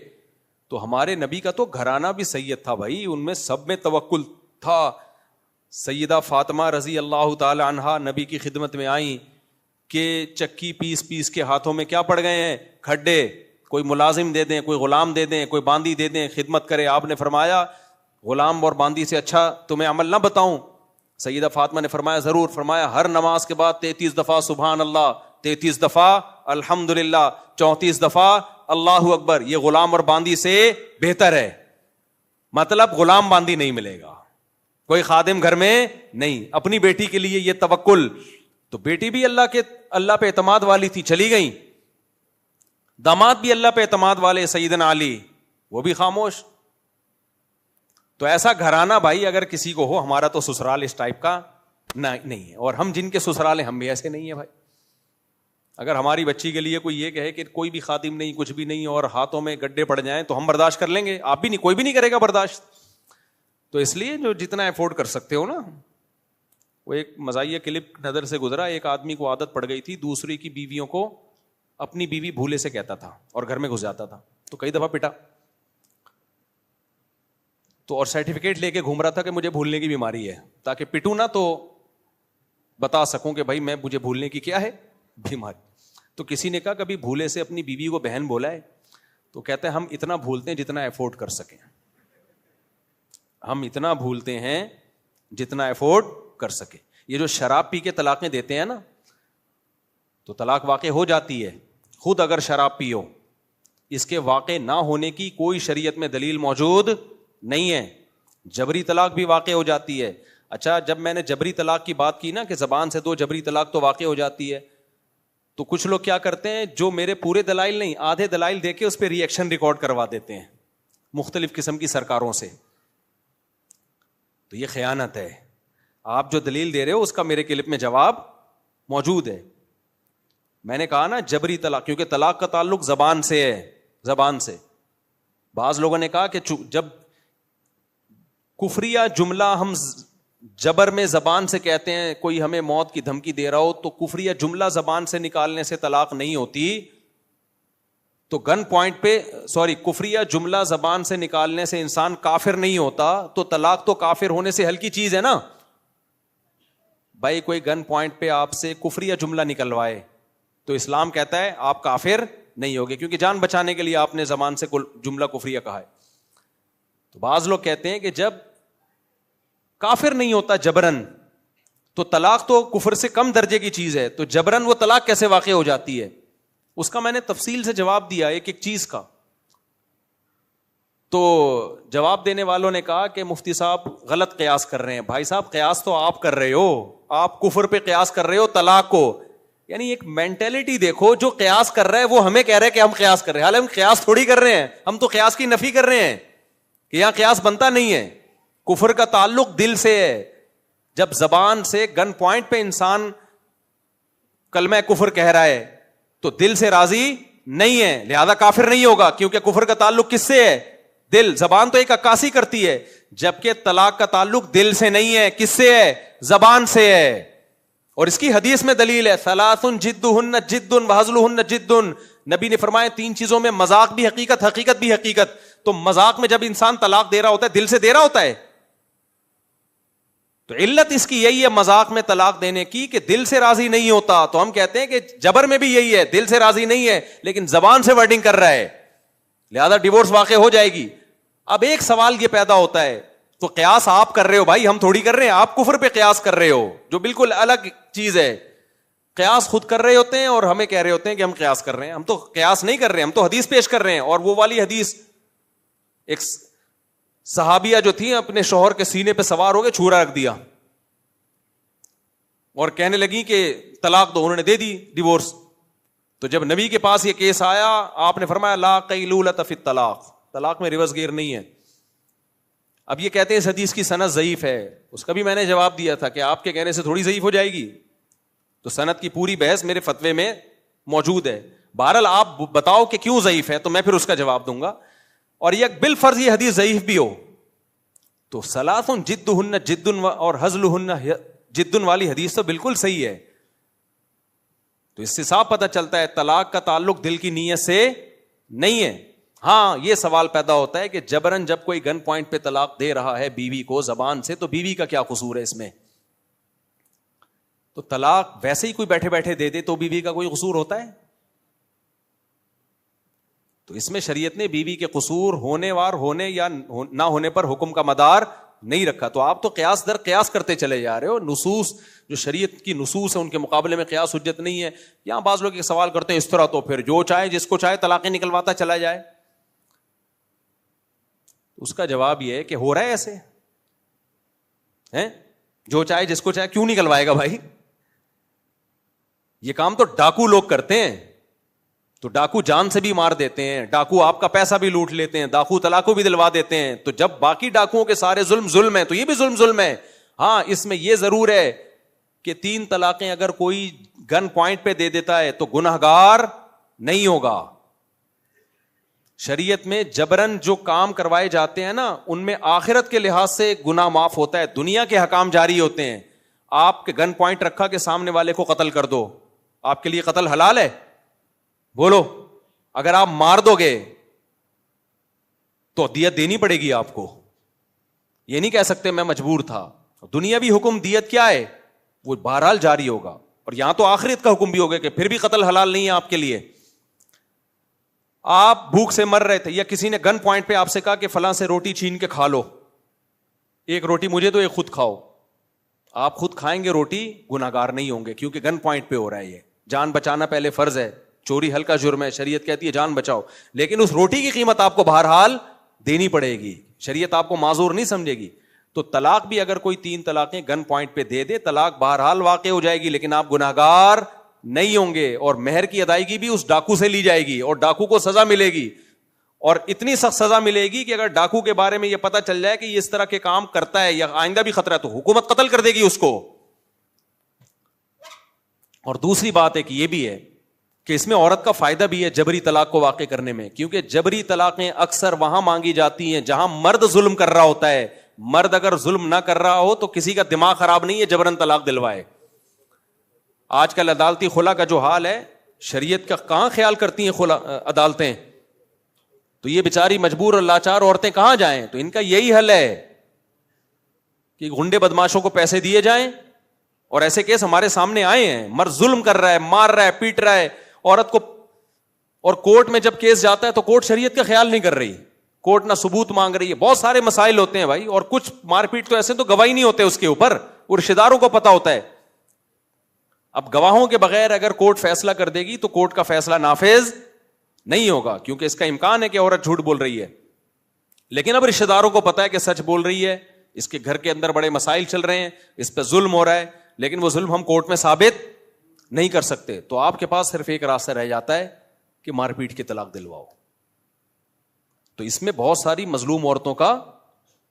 تو ہمارے نبی کا تو گھرانہ بھی سید تھا بھائی, ان میں سب میں توکل تھا. سیدہ فاطمہ رضی اللہ تعالی عنہا نبی کی خدمت میں آئیں کہ چکی پیس پیس کے ہاتھوں میں کیا پڑ گئے ہیں, کھڈے, کوئی ملازم دے دیں, کوئی غلام دے دیں, کوئی باندی دے دیں, خدمت کرے. آپ نے فرمایا غلام اور باندی سے اچھا تمہیں عمل نہ بتاؤں؟ سیدہ فاطمہ نے فرمایا ضرور. فرمایا ہر نماز کے بعد 33 دفعہ سبحان اللہ, 33 دفعہ الحمدللہ, 34 دفعہ اللہ اکبر, یہ غلام اور باندی سے بہتر ہے. مطلب غلام باندی نہیں ملے گا, کوئی خادم گھر میں نہیں. اپنی بیٹی کے لیے یہ توکل, تو بیٹی بھی اللہ پہ اعتماد والی تھی, چلی گئیں. داماد بھی اللہ پہ اعتماد والے, سیدنا علی, وہ بھی خاموش. تو ایسا گھرانہ بھائی اگر کسی کو ہو, ہمارا تو سسرال اس ٹائپ کا نہیں ہے, اور ہم جن کے سسرال ہیں ہم بھی ایسے نہیں ہیں بھائی. اگر ہماری بچی کے لیے کوئی یہ کہے کہ کوئی بھی خادم نہیں, کچھ بھی نہیں, اور ہاتھوں میں گڈھے پڑ جائیں تو ہم برداشت کر لیں گے؟ آپ بھی نہیں, کوئی بھی نہیں کرے گا برداشت. تو اس لیے جو جتنا افورڈ کر سکتے ہو نا. وہ ایک مزاحیہ کلپ نظر سے گزرا, ایک آدمی کو عادت پڑ گئی تھی دوسری کی بیویوں کو اپنی بیوی بھولے سے کہتا تھا اور گھر میں گھس جاتا تھا, تو کئی دفعہ پٹا. تو اور سرٹیفکیٹ لے کے گھوم رہا تھا کہ مجھے بھولنے کی بیماری ہے, تاکہ پٹوں نا تو بتا سکوں کہ بھائی مجھے بھولنے کی کیا ہے بیماری. تو کسی نے کہا کبھی بھولے سے اپنی بیوی کو بہن بولا ہے؟ تو کہتے ہیں ہم اتنا بھولتے ہیں جتنا افورڈ کر سکیں. ہم اتنا بھولتے ہیں جتنا افورڈ کر سکے. یہ جو شراب پی کے طلاقیں دیتے ہیں نا, تو طلاق واقع ہو جاتی ہے. خود اگر شراب پیو, اس کے واقع نہ ہونے کی کوئی شریعت میں دلیل موجود نہیں ہے. جبری طلاق بھی واقع ہو جاتی ہے. اچھا, جب میں نے جبری طلاق کی بات کی نا کہ زبان سے 2 جبری طلاق تو واقع ہو جاتی ہے, تو کچھ لوگ کیا کرتے ہیں, جو میرے پورے دلائل نہیں آدھے دلائل دے کے اس پہ ری ایکشن ریکارڈ کروا دیتے ہیں مختلف قسم کی سرکاروں سے. تو یہ خیانت ہے. آپ جو دلیل دے رہے ہو اس کا میرے کلپ میں جواب موجود ہے. میں نے کہا نا جبری طلاق, کیونکہ طلاق کا تعلق زبان سے ہے, زبان سے. بعض لوگوں نے کہا کہ جب کفریہ جملہ ہم جبر میں زبان سے کہتے ہیں, کوئی ہمیں موت کی دھمکی دے رہا ہو, تو کفریہ جملہ زبان سے نکالنے سے طلاق نہیں ہوتی. تو گن پوائنٹ پہ کفریہ جملہ زبان سے نکالنے سے انسان کافر نہیں ہوتا, تو طلاق تو کافر ہونے سے ہلکی چیز ہے نا بھائی. کوئی گن پوائنٹ پہ آپ سے کفریہ جملہ نکلوائے تو اسلام کہتا ہے آپ کافر نہیں ہوگے, کیونکہ جان بچانے کے لیے آپ نے زبان سے جملہ کفریہ کہا ہے. تو بعض لوگ کہتے ہیں کہ جب کافر نہیں ہوتا جبرن, تو طلاق تو کفر سے کم درجے کی چیز ہے, تو جبرن وہ طلاق کیسے واقع ہو جاتی ہے؟ اس کا میں نے تفصیل سے جواب دیا ایک ایک چیز کا. تو جواب دینے والوں نے کہا کہ مفتی صاحب غلط قیاس کر رہے ہیں. بھائی صاحب قیاس تو آپ کر رہے ہو, آپ کفر پہ قیاس کر رہے ہو طلاق کو. یعنی ایک مینٹلٹی دیکھو, جو قیاس کر رہا ہے وہ ہمیں کہہ رہے ہیں کہ ہم قیاس کر رہے ہیں, حالانکہ ہم قیاس تھوڑی کر رہے ہیں, ہم تو قیاس کی نفی کر رہے ہیں کہ یہاں قیاس بنتا نہیں ہے. کفر کا تعلق دل سے ہے. جب زبان سے گن پوائنٹ پہ انسان کلمہ کفر کہہ رہا ہے تو دل سے راضی نہیں ہے, لہذا کافر نہیں ہوگا, کیونکہ کفر کا تعلق کس سے ہے؟ دل. زبان تو ایک عکاسی کرتی ہے, جبکہ طلاق کا تعلق دل سے نہیں ہے. کس سے ہے؟ زبان سے ہے. اور اس کی حدیث میں دلیل ہے, ثلاث جدہن جد وہزلہن جد. نبی نے فرمایا 3 چیزوں میں مذاق بھی حقیقت, حقیقت بھی حقیقت. تو مذاق میں جب انسان طلاق دے رہا ہوتا ہے دل سے دے رہا ہوتا ہے, تو علت اس کی یہی ہے مذاق میں طلاق دینے کی کہ دل سے راضی نہیں ہوتا. تو ہم کہتے ہیں کہ جبر میں بھی یہی ہے, دل سے راضی نہیں ہے لیکن زبان سے ورڈنگ کر رہا ہے, لہذا ڈیورس واقع ہو جائے گی. اب ایک سوال یہ پیدا ہوتا ہے, تو قیاس آپ کر رہے ہو بھائی, ہم تھوڑی کر رہے ہیں. آپ کفر پہ قیاس کر رہے ہو جو بالکل الگ چیز ہے. قیاس خود کر رہے ہوتے ہیں اور ہمیں کہہ رہے ہوتے ہیں کہ ہم قیاس کر رہے ہیں. ہم تو قیاس نہیں کر رہے ہیں, ہم تو حدیث پیش کر رہے ہیں. اور وہ والی حدیث, ایک صحابیہ جو تھی اپنے شوہر کے سینے پہ سوار ہو کے چھورا رکھ دیا اور کہنے لگی کہ طلاق دو, انہوں نے دے دی ڈیورس. تو جب نبی کے پاس یہ کیس آیا, آپ نے فرمایا لا قیلولۃ فی الطلاق, طلاق میں ریورس گیئر نہیں ہے. اب یہ کہتے ہیں اس حدیث کی سند ضعیف ہے. اس کا بھی میں نے جواب دیا تھا کہ آپ کے کہنے سے تھوڑی ضعیف ہو جائے گی, تو سند کی پوری بحث میرے فتوے میں موجود ہے. بہرحال آپ بتاؤ کہ کیوں ضعیف ہے, تو میں پھر اس کا جواب دوں گا. اور یہ بالفرض یہ حدیث ضعیف بھی ہو, تو ثلاث جدہن جد اور ہزلہن جد والی حدیث تو بالکل صحیح ہے. تو اس سے صاف پتہ چلتا ہے طلاق کا تعلق دل کی نیت سے نہیں ہے. ہاں یہ سوال پیدا ہوتا ہے کہ جبرن جب کوئی گن پوائنٹ پہ طلاق دے رہا ہے بیوی کو زبان سے, تو بیوی کا کیا قصور ہے اس میں؟ تو طلاق ویسے ہی کوئی بیٹھے بیٹھے دے دے تو بیوی کا کوئی قصور ہوتا ہے؟ تو اس میں شریعت نے بیوی کے قصور ہونے وار ہونے یا نہ ہونے پر حکم کا مدار نہیں رکھا. تو آپ تو قیاس در قیاس کرتے چلے جا رہے ہو. نصوص جو شریعت کی نصوص ہیں ان کے مقابلے میں قیاس حجت نہیں ہے. یہاں بعض لوگ یہ سوال کرتے ہیں اس طرح, تو پھر جو چاہے جس کو چاہے طلاقیں نکلواتا چلا جائے. اس کا جواب یہ ہے کہ ہو رہا ہے ایسے ہیں, جو چاہے جس کو چاہے کیوں نکلوائے گا بھائی؟ یہ کام تو ڈاکو لوگ کرتے ہیں. تو ڈاکو جان سے بھی مار دیتے ہیں, ڈاکو آپ کا پیسہ بھی لوٹ لیتے ہیں, ڈاکو طلاق کو بھی دلوا دیتے ہیں. تو جب باقی ڈاکوؤں کے سارے ظلم ہے تو یہ بھی ظلم ہے. ہاں اس میں یہ ضرور ہے کہ 3 طلاقیں اگر کوئی گن پوائنٹ پہ دے دیتا ہے تو گنہگار نہیں ہوگا. شریعت میں جبرن جو کام کروائے جاتے ہیں نا, ان میں آخرت کے لحاظ سے گناہ معاف ہوتا ہے, دنیا کے حکام جاری ہوتے ہیں. آپ کے گن پوائنٹ رکھا کہ سامنے والے کو قتل کر دو, آپ کے لیے قتل حلال ہے؟ بولو. اگر آپ مار دو گے تو دیت دینی پڑے گی آپ کو, یہ نہیں کہہ سکتے میں مجبور تھا. دنیاوی حکم دیت کیا ہے وہ بہرحال جاری ہوگا, اور یہاں تو آخرت کا حکم بھی ہوگا کہ پھر بھی قتل حلال نہیں ہے آپ کے لیے. آپ بھوک سے مر رہے تھے یا کسی نے گن پوائنٹ پہ آپ سے کہا کہ فلاں سے روٹی چھین کے کھا لو, ایک روٹی مجھے تو ایک خود کھاؤ. آپ خود کھائیں گے روٹی, گناہگار نہیں ہوں گے کیونکہ گن پوائنٹ پہ ہو رہا ہے. یہ جان بچانا پہلے فرض ہے, چوری ہلکا جرم ہے, شریعت کہتی ہے جان بچاؤ, لیکن اس روٹی کی قیمت آپ کو بہرحال دینی پڑے گی, شریعت آپ کو معذور نہیں سمجھے گی. تو طلاق بھی اگر کوئی 3 طلاقیں گن پوائنٹ پہ دے دے, طلاق بہرحال واقع ہو جائے گی, لیکن آپ گناہگار نہیں ہوں گے. اور مہر کی ادائیگی بھی اس ڈاکو سے لی جائے گی, اور ڈاکو کو سزا ملے گی, اور اتنی سخت سزا ملے گی کہ اگر ڈاکو کے بارے میں یہ پتا چل جائے کہ یہ اس طرح کے کام کرتا ہے یا آئندہ بھی خطرہ ہے تو حکومت قتل کر دے گی اس کو. اور دوسری بات ہے کہ یہ بھی ہے کہ اس میں عورت کا فائدہ بھی ہے جبری طلاق کو واقع کرنے میں, کیونکہ جبری طلاقیں اکثر وہاں مانگی جاتی ہیں جہاں مرد ظلم کر رہا ہوتا ہے. مرد اگر ظلم نہ کر رہا ہو تو کسی کا دماغ خراب نہیں ہے جبرن طلاق دلوائے. آج کل عدالتی خلا کا جو حال ہے, شریعت کا کہاں خیال کرتی ہیں خلا عدالتیں, تو یہ بیچاری مجبور اور لاچار عورتیں کہاں جائیں. تو ان کا یہی حل ہے کہ گنڈے بدماشوں کو پیسے دیے جائیں, اور ایسے کیس ہمارے سامنے آئے ہیں, مرد ظلم کر رہا ہے, مار رہا ہے, پیٹ رہا ہے عورت کو, اور کورٹ میں جب کیس جاتا ہے تو کورٹ شریعت کا خیال نہیں کر رہی, کورٹ نہ ثبوت مانگ رہی ہے. بہت سارے مسائل ہوتے ہیں بھائی, اور کچھ مار پیٹ تو ایسے تو گواہی نہیں ہوتے اس کے اوپر, وہ رشتہ داروں کو پتا ہوتا ہے. اب گواہوں کے بغیر اگر کورٹ فیصلہ کر دے گی تو کورٹ کا فیصلہ نافذ نہیں ہوگا, کیونکہ اس کا امکان ہے کہ عورت جھوٹ بول رہی ہے. لیکن اب رشتہ داروں کو پتا ہے کہ سچ بول رہی ہے, اس کے گھر کے اندر بڑے مسائل چل رہے ہیں, اس پہ ظلم ہو رہا ہے, لیکن وہ ظلم ہم کورٹ میں ثابت نہیں کر سکتے. تو آپ کے پاس صرف ایک راستہ رہ جاتا ہے کہ مار پیٹ کی طلاق دلواؤ. تو اس میں بہت ساری مظلوم عورتوں کا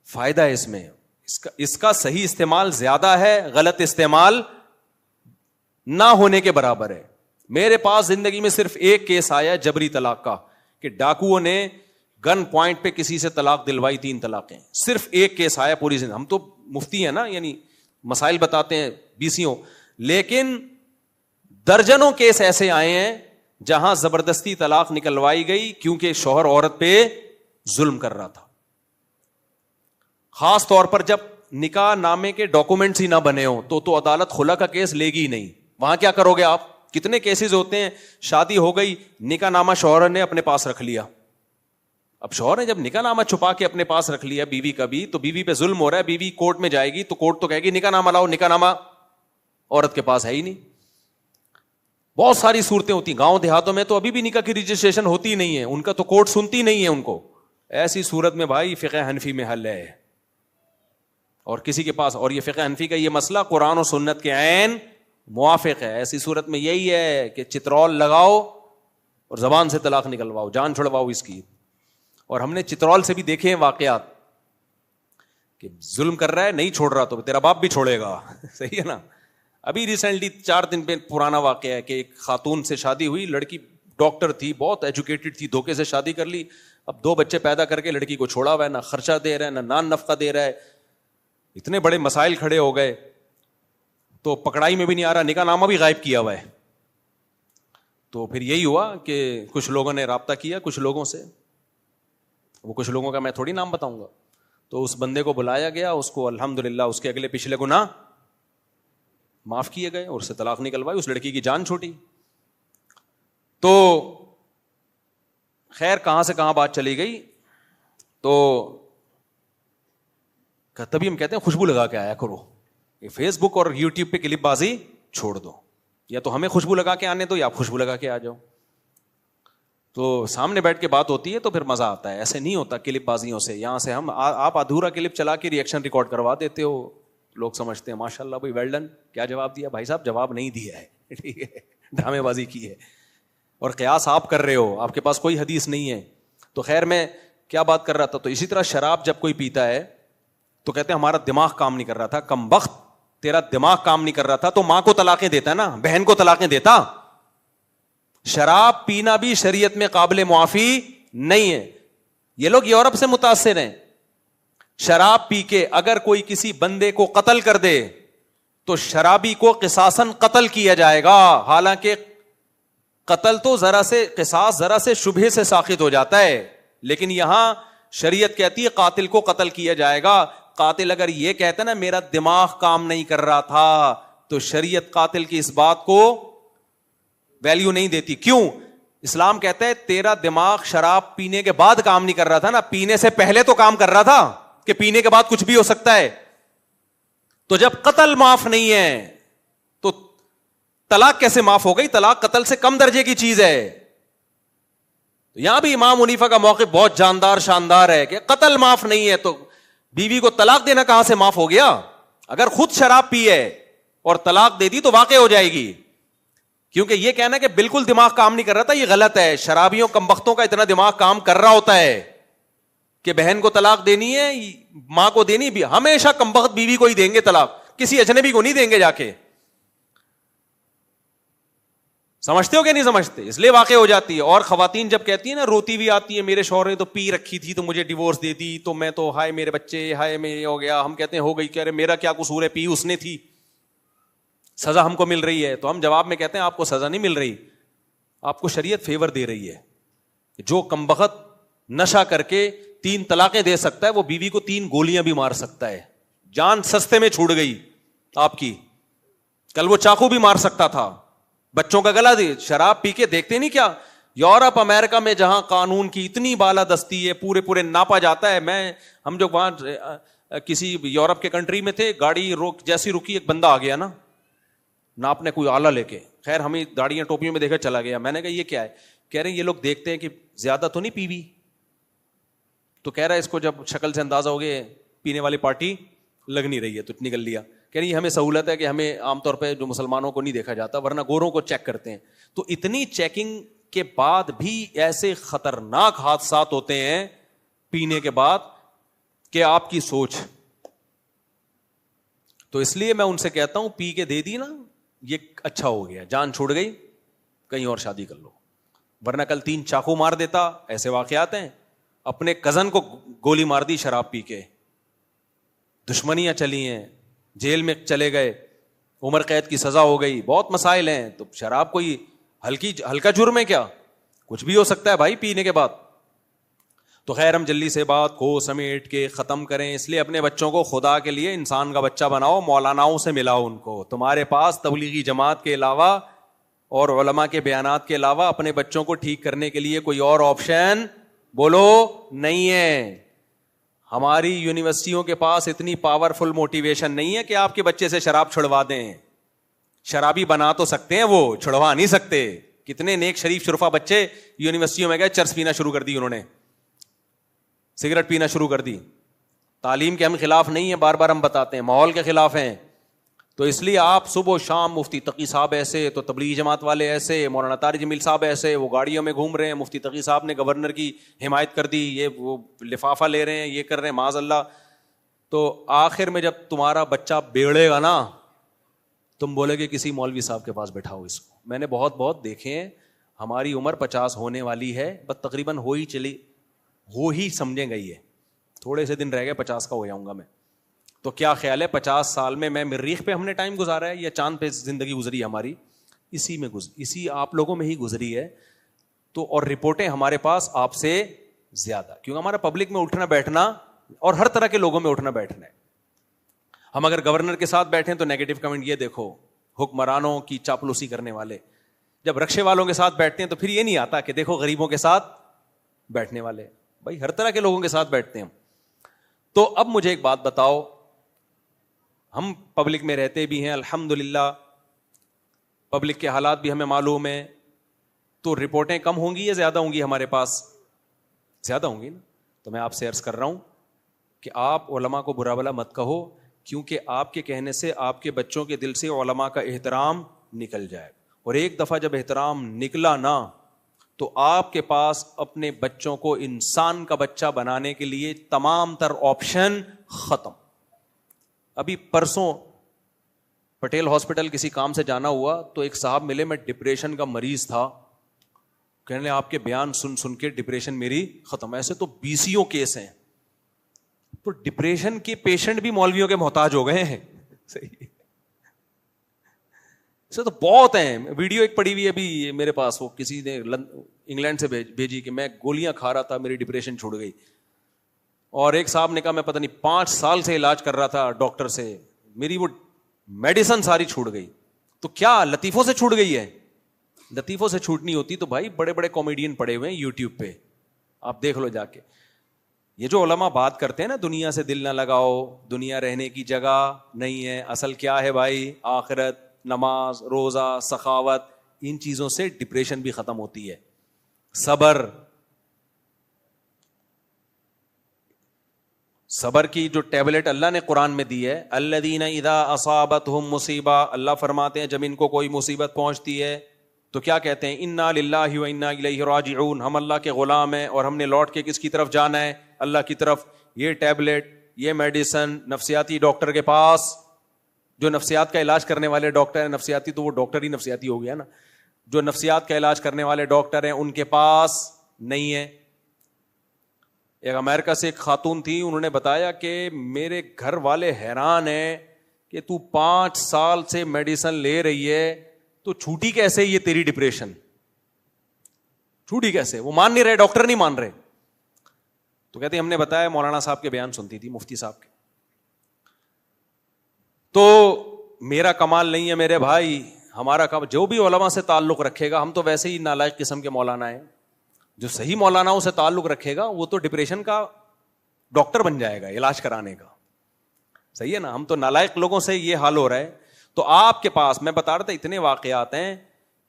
فائدہ ہے. اس کا صحیح استعمال زیادہ ہے, غلط استعمال نہ ہونے کے برابر ہے. میرے پاس زندگی میں صرف ایک کیس آیا جبری طلاق کا کہ ڈاکوؤں نے گن پوائنٹ پہ کسی سے طلاق دلوائی, 3 طلاقیں. صرف ایک کیس آیا پوری زندگی. ہم تو مفتی ہیں نا, یعنی مسائل بتاتے ہیں BCوں, لیکن درجنوں کیس ایسے آئے ہیں جہاں زبردستی طلاق نکلوائی گئی کیونکہ شوہر عورت پہ ظلم کر رہا تھا. خاص طور پر جب نکاح نامے کے ڈاکومنٹس ہی نہ بنے ہوں تو عدالت خلا کا کیس لے گی ہی نہیں. وہاں کیا کرو گے آپ؟ کتنے کیسز ہوتے ہیں, شادی ہو گئی, نکاح نامہ شوہر نے اپنے پاس رکھ لیا. اب شوہر نے جب نکاح نامہ چھپا کے اپنے پاس رکھ لیا بیوی کا بھی, تو بیوی پہ ظلم ہو رہا ہے. بیوی کورٹ میں جائے گی تو کورٹ تو کہے گی نکاح نامہ لاؤ, نکاح نامہ عورت کے پاس ہے ہی نہیں. بہت ساری صورتیں ہوتی ہیں. گاؤں دیہاتوں میں تو ابھی بھی نکاح کی رجسٹریشن ہوتی نہیں ہے, ان کا تو کورٹ سنتی نہیں ہے ان کو. ایسی صورت میں بھائی فقہ حنفی میں حل ہے, اور کسی کے پاس, اور یہ فقہ حنفی کا یہ مسئلہ قرآن و سنت کے عین موافق ہے. ایسی صورت میں یہی ہے کہ چترول لگاؤ اور زبان سے طلاق نکلواؤ, جان چھڑواؤ اس کی. اور ہم نے چترول سے بھی دیکھے ہیں واقعات کہ ظلم کر رہا ہے, نہیں چھوڑ رہا تو تیرا باپ بھی چھوڑے گا. صحیح ہے نا. ابھی ریسنٹلی 4 دن پہ پرانا واقعہ ہے کہ ایک خاتون سے شادی ہوئی, لڑکی ڈاکٹر تھی, بہت ایجوکیٹڈ تھی, دھوکے سے شادی کر لی. اب 2 بچے پیدا کر کے لڑکی کو چھوڑا ہوا ہے, نہ خرچہ دے رہا ہے, نہ نان نفقہ دے رہا ہے. اتنے بڑے مسائل کھڑے ہو گئے تو پکڑائی میں بھی نہیں آ رہا, نکاح نامہ بھی غائب کیا ہوا ہے. تو پھر یہی ہوا کہ کچھ لوگوں نے رابطہ کیا کچھ لوگوں سے, وہ کچھ لوگوں کا میں تھوڑی نام بتاؤں گا. تو اس بندے کو بلایا گیا, اس کو الحمدللہ اس کے اگلے پچھلے گناہ معاف کیے گئے اور اس سے طلاق نکلوائی, اس لڑکی کی جان چھوٹی. تو خیر کہاں سے کہاں بات چلی گئی, تو تبھی ہم کہتے ہیں خوشبو لگا کے آیا کرو, یہ فیس بک اور یوٹیوب پہ کلپ بازی چھوڑ دو, یا تو ہمیں خوشبو لگا کے آنے دو یا آپ خوشبو لگا کے آ جاؤ. تو سامنے بیٹھ کے بات ہوتی ہے تو پھر مزہ آتا ہے, ایسے نہیں ہوتا کلپ بازیوں سے. یہاں سے ہم آپ ادھورا کلپ چلا کے ریئیکشن ریکارڈ کروا دیتے ہو, لوگ سمجھتے ہیں ماشاء اللہ بھائی ویل ڈن, کیا جواب دیا؟ بھائی صاحب جواب نہیں دیا ہے, ٹھیک ہے, ڈرامے بازی کی ہے. اور قیاس آپ کر رہے ہو, آپ کے پاس کوئی حدیث نہیں ہے. تو خیر میں کیا بات کر رہا تھا, تو اسی طرح شراب جب کوئی پیتا ہے تو کہتے ہیں ہمارا دماغ کام نہیں کر رہا تھا. کم بخت, تیرا دماغ کام نہیں کر رہا تھا تو ماں کو طلاقیں دیتا نا, بہن کو طلاقیں دیتا. شراب پینا بھی شریعت میں قابل معافی نہیں ہے. یہ لوگ یورپ سے متاثر ہیں. شراب پی کے اگر کوئی کسی بندے کو قتل کر دے تو شرابی کو قصاصاً قتل کیا جائے گا. حالانکہ قتل تو قصاص ذرا سے شبہے سے ساقط ہو جاتا ہے, لیکن یہاں شریعت کہتی ہے قاتل کو قتل کیا جائے گا. قاتل اگر یہ کہتا نا میرا دماغ کام نہیں کر رہا تھا, تو شریعت قاتل کی اس بات کو ویلیو نہیں دیتی. کیوں؟ اسلام کہتا ہے تیرا دماغ شراب پینے کے بعد کام نہیں کر رہا تھا نا, پینے سے پہلے تو کام کر رہا تھا, کہ پینے کے بعد کچھ بھی ہو سکتا ہے. تو جب قتل معاف نہیں ہے تو طلاق کیسے معاف ہو گئی؟ طلاق قتل سے کم درجے کی چیز ہے. یہاں بھی امام حنیفہ کا موقف بہت جاندار شاندار ہے کہ قتل معاف نہیں ہے تو بیوی کو طلاق دینا کہاں سے معاف ہو گیا؟ اگر خود شراب پی ہے اور طلاق دے دی تو واقع ہو جائے گی. کیونکہ یہ کہنا کہ بالکل دماغ کام نہیں کر رہا تھا, یہ غلط ہے. شرابیوں کمبختوں کا اتنا دماغ کام کر رہا ہوتا ہے کہ بہن کو طلاق دینی ہے, ماں کو دینی بھی, ہمیشہ کمبخت بیوی کو ہی دیں گے طلاق, کسی اجنبی کو نہیں دیں گے جا کے. سمجھتے ہو کہ نہیں سمجھتے؟ اس لیے واقع ہو جاتی ہے. اور خواتین جب کہتی ہیں نا, روتی بھی آتی ہے, میرے شوہر نے تو پی رکھی تھی تو مجھے ڈیورس دے دی, تو میں تو ہائے میرے بچے, ہائے میں یہ ہو گیا. ہم کہتے ہیں ہو گئی, کہہ رہے میرا کیا قصور ہے, پی اس نے تھی, سزا ہم کو مل رہی ہے. تو ہم جواب میں کہتے ہیں آپ کو سزا نہیں مل رہی, آپ کو شریعت فیور دے رہی ہے. جو کمبخت نشہ کر کے 3 طلاقیں دے سکتا ہے, وہ بیوی کو 3 گولیاں بھی مار سکتا ہے. جان سستے میں چھوٹ گئی آپ کی. کل وہ چاقو بھی مار سکتا تھا, بچوں کا گلا دے. شراب پی کے دیکھتے نہیں کیا یورپ امریکہ میں جہاں قانون کی اتنی بالادستی ہے, پورے ناپا جاتا ہے. ہم جو وہاں کسی یورپ کے کنٹری میں تھے, گاڑی جیسی رکی ایک بندہ آ گیا نا ناپنے, کوئی آلہ لے کے. خیر ہمیں داڑیاں ٹوپیوں میں دیکھا چلا گیا. میں نے کہا یہ کیا ہے؟ کہہ رہے ہیں یہ لوگ دیکھتے ہیں کہ زیادہ تو نہیں پیوی. تو کہہ رہا ہے اس کو جب شکل سے اندازہ ہو گیا پینے والی پارٹی لگ نہیں رہی ہے تو نکل لیا. کہہ رہی ہمیں سہولت ہے کہ ہمیں عام طور پہ جو مسلمانوں کو نہیں دیکھا جاتا, ورنہ گوروں کو چیک کرتے ہیں. تو اتنی چیکنگ کے بعد بھی ایسے خطرناک حادثات ہوتے ہیں پینے کے بعد کہ آپ کی سوچ. تو اس لیے میں ان سے کہتا ہوں پی کے دے دی نا, یہ اچھا ہو گیا, جان چھوڑ گئی, کہیں اور شادی کر لو. ورنہ کل 3 چاقو مار دیتا. ایسے واقعات ہیں. اپنے کزن کو گولی مار دی شراب پی کے, دشمنیاں چلی ہیں, جیل میں چلے گئے, عمر قید کی سزا ہو گئی. بہت مسائل ہیں. تو شراب کوئی ہلکا جرم ہے کیا؟ کچھ بھی ہو سکتا ہے بھائی پینے کے بعد. تو خیر ہم جلدی سے بات کو سمیٹ کے ختم کریں. اس لیے اپنے بچوں کو خدا کے لیے انسان کا بچہ بناؤ, مولاناؤں سے ملاؤ ان کو. تمہارے پاس تبلیغی جماعت کے علاوہ اور علماء کے بیانات کے علاوہ اپنے بچوں کو ٹھیک کرنے کے لیے کوئی اور آپشن بولو نہیں ہے. ہماری یونیورسٹیوں کے پاس اتنی پاورفل موٹیویشن نہیں ہے کہ آپ کے بچے سے شراب چھڑوا دیں. شرابی بنا تو سکتے ہیں, وہ چھڑوا نہیں سکتے. کتنے نیک شریف شرفا بچے یونیورسٹیوں میں گئے, چرس پینا شروع کر دی انہوں نے, سگریٹ پینا شروع کر دی. تعلیم کے ہم خلاف نہیں ہیں, بار بار ہم بتاتے ہیں, ماحول کے خلاف ہیں. تو اس لیے آپ صبح و شام مفتی تقی صاحب ایسے, تو تبلیغی جماعت والے ایسے, مولانا طارق جمیل صاحب ایسے, وہ گاڑیوں میں گھوم رہے ہیں, مفتی تقی صاحب نے گورنر کی حمایت کر دی, یہ وہ لفافہ لے رہے ہیں, یہ کر رہے ہیں, معاذ اللہ. تو آخر میں جب تمہارا بچہ بیڑے گا نا, تم بولے کہ کسی مولوی صاحب کے پاس بیٹھاؤ اس کو. میں نے بہت دیکھے ہیں. ہماری عمر 50 ہونے والی ہے, بس تقریباً ہو ہی سمجھیں گئی ہے. تھوڑے سے دن رہ گئے 50 کا ہو جاؤں گا میں. تو کیا خیال ہے 50 سال میں مریخ پہ ہم نے ٹائم گزارا ہے یا چاند پہ زندگی گزری ہماری؟ اسی آپ لوگوں میں ہی گزری ہے. تو اور رپورٹیں ہمارے پاس آپ سے زیادہ, کیونکہ ہمارا پبلک میں اٹھنا بیٹھنا اور ہر طرح کے لوگوں میں اٹھنا بیٹھنا ہے. ہم اگر گورنر کے ساتھ بیٹھیں تو نیگیٹو کمنٹ یہ دیکھو, حکمرانوں کی چاپلوسی کرنے والے. جب رکشے والوں کے ساتھ بیٹھتے ہیں تو پھر یہ نہیں آتا کہ دیکھو غریبوں کے ساتھ بیٹھنے والے. بھائی ہر طرح کے لوگوں کے ساتھ بیٹھتے ہیں. تو اب مجھے ایک بات بتاؤ, ہم پبلک میں رہتے بھی ہیں الحمدللہ, پبلک کے حالات بھی ہمیں معلوم ہیں, تو رپورٹیں کم ہوں گی یا زیادہ ہوں گی ہمارے پاس؟ زیادہ ہوں گی نا. تو میں آپ سے عرض کر رہا ہوں کہ آپ علماء کو برا بلا مت کہو, کیونکہ آپ کے کہنے سے آپ کے بچوں کے دل سے علماء کا احترام نکل جائے. اور ایک دفعہ جب احترام نکلا نا تو آپ کے پاس اپنے بچوں کو انسان کا بچہ بنانے کے لیے تمام تر آپشن ختم. ابھی پرسوں پٹیل ہاسپٹل کسی کام سے جانا ہوا تو ایک صاحب ملے, میں ڈپریشن کا مریض تھا, کہنے لگے آپ کے بیان سن سن کے ڈپریشن میری ختم. ایسے تو 20 کیس ہیں. تو ڈپریشن کے پیشنٹ بھی مولویوں کے محتاج ہو گئے ہیں. صحیح, ایسے تو بہت ہیں. ویڈیو ایک پڑی ہوئی ابھی میرے پاس, وہ کسی نے انگلینڈ سے بھیجی کہ میں گولیاں کھا رہا تھا, میری ڈپریشن چھوڑ گئی. اور ایک صاحب نے کہا میں پتہ نہیں 5 سال سے علاج کر رہا تھا ڈاکٹر سے, میری وہ میڈیسن ساری چھوڑ گئی. تو کیا لطیفوں سے چھوٹ گئی ہے؟ لطیفوں سے چھوٹنی ہوتی تو بھائی بڑے بڑے کامیڈین پڑے ہوئے ہیں یوٹیوب پہ, آپ دیکھ لو جا کے. یہ جو علماء بات کرتے ہیں نا دنیا سے دل نہ لگاؤ, دنیا رہنے کی جگہ نہیں ہے, اصل کیا ہے بھائی؟ آخرت, نماز, روزہ, سخاوت. ان چیزوں سے ڈپریشن بھی ختم ہوتی ہے. صبر کی جو ٹیبلٹ اللہ نے قرآن میں دی ہے, الذین اذا اصابتہم مصیبہ, اللہ فرماتے ہیں جب ان کو کوئی مصیبت پہنچتی ہے تو کیا کہتے ہیں؟ انا للہ و انا الیہ راجعون, ہم اللہ کے غلام ہیں اور ہم نے لوٹ کے کس کی طرف جانا ہے؟ اللہ کی طرف. یہ ٹیبلٹ, یہ میڈیسن نفسیاتی ڈاکٹر کے پاس, جو نفسیات کا علاج کرنے والے ڈاکٹر ہیں, نفسیاتی تو وہ ڈاکٹر ہی نفسیاتی ہو گیا نا, جو نفسیات کا علاج کرنے والے ڈاکٹر ہیں ان کے پاس نہیں ہے. ایک امریکہ سے ایک خاتون تھی, انہوں نے بتایا کہ میرے گھر والے حیران ہیں کہ تو 5 سال سے میڈیسن لے رہی ہے تو چھوٹی کیسے یہ تیری ڈپریشن, چھوٹی کیسے؟ وہ مان نہیں رہے, ڈاکٹر نہیں مان رہے. تو کہتے ہیں ہم نے بتایا مولانا صاحب کے بیان سنتی تھی, مفتی صاحب کے. تو میرا کمال نہیں ہے میرے بھائی, ہمارا جو بھی علماء سے تعلق رکھے گا, ہم تو ویسے ہی نالائق قسم کے مولانا ہیں. جو صحیح مولانا سے تعلق رکھے گا وہ تو ڈپریشن کا ڈاکٹر بن جائے گا, علاج کرانے کا. صحیح ہے نا, ہم تو نالائق لوگوں سے یہ حال ہو رہا ہے. تو آپ کے پاس میں بتا رہا تھا اتنے واقعات ہیں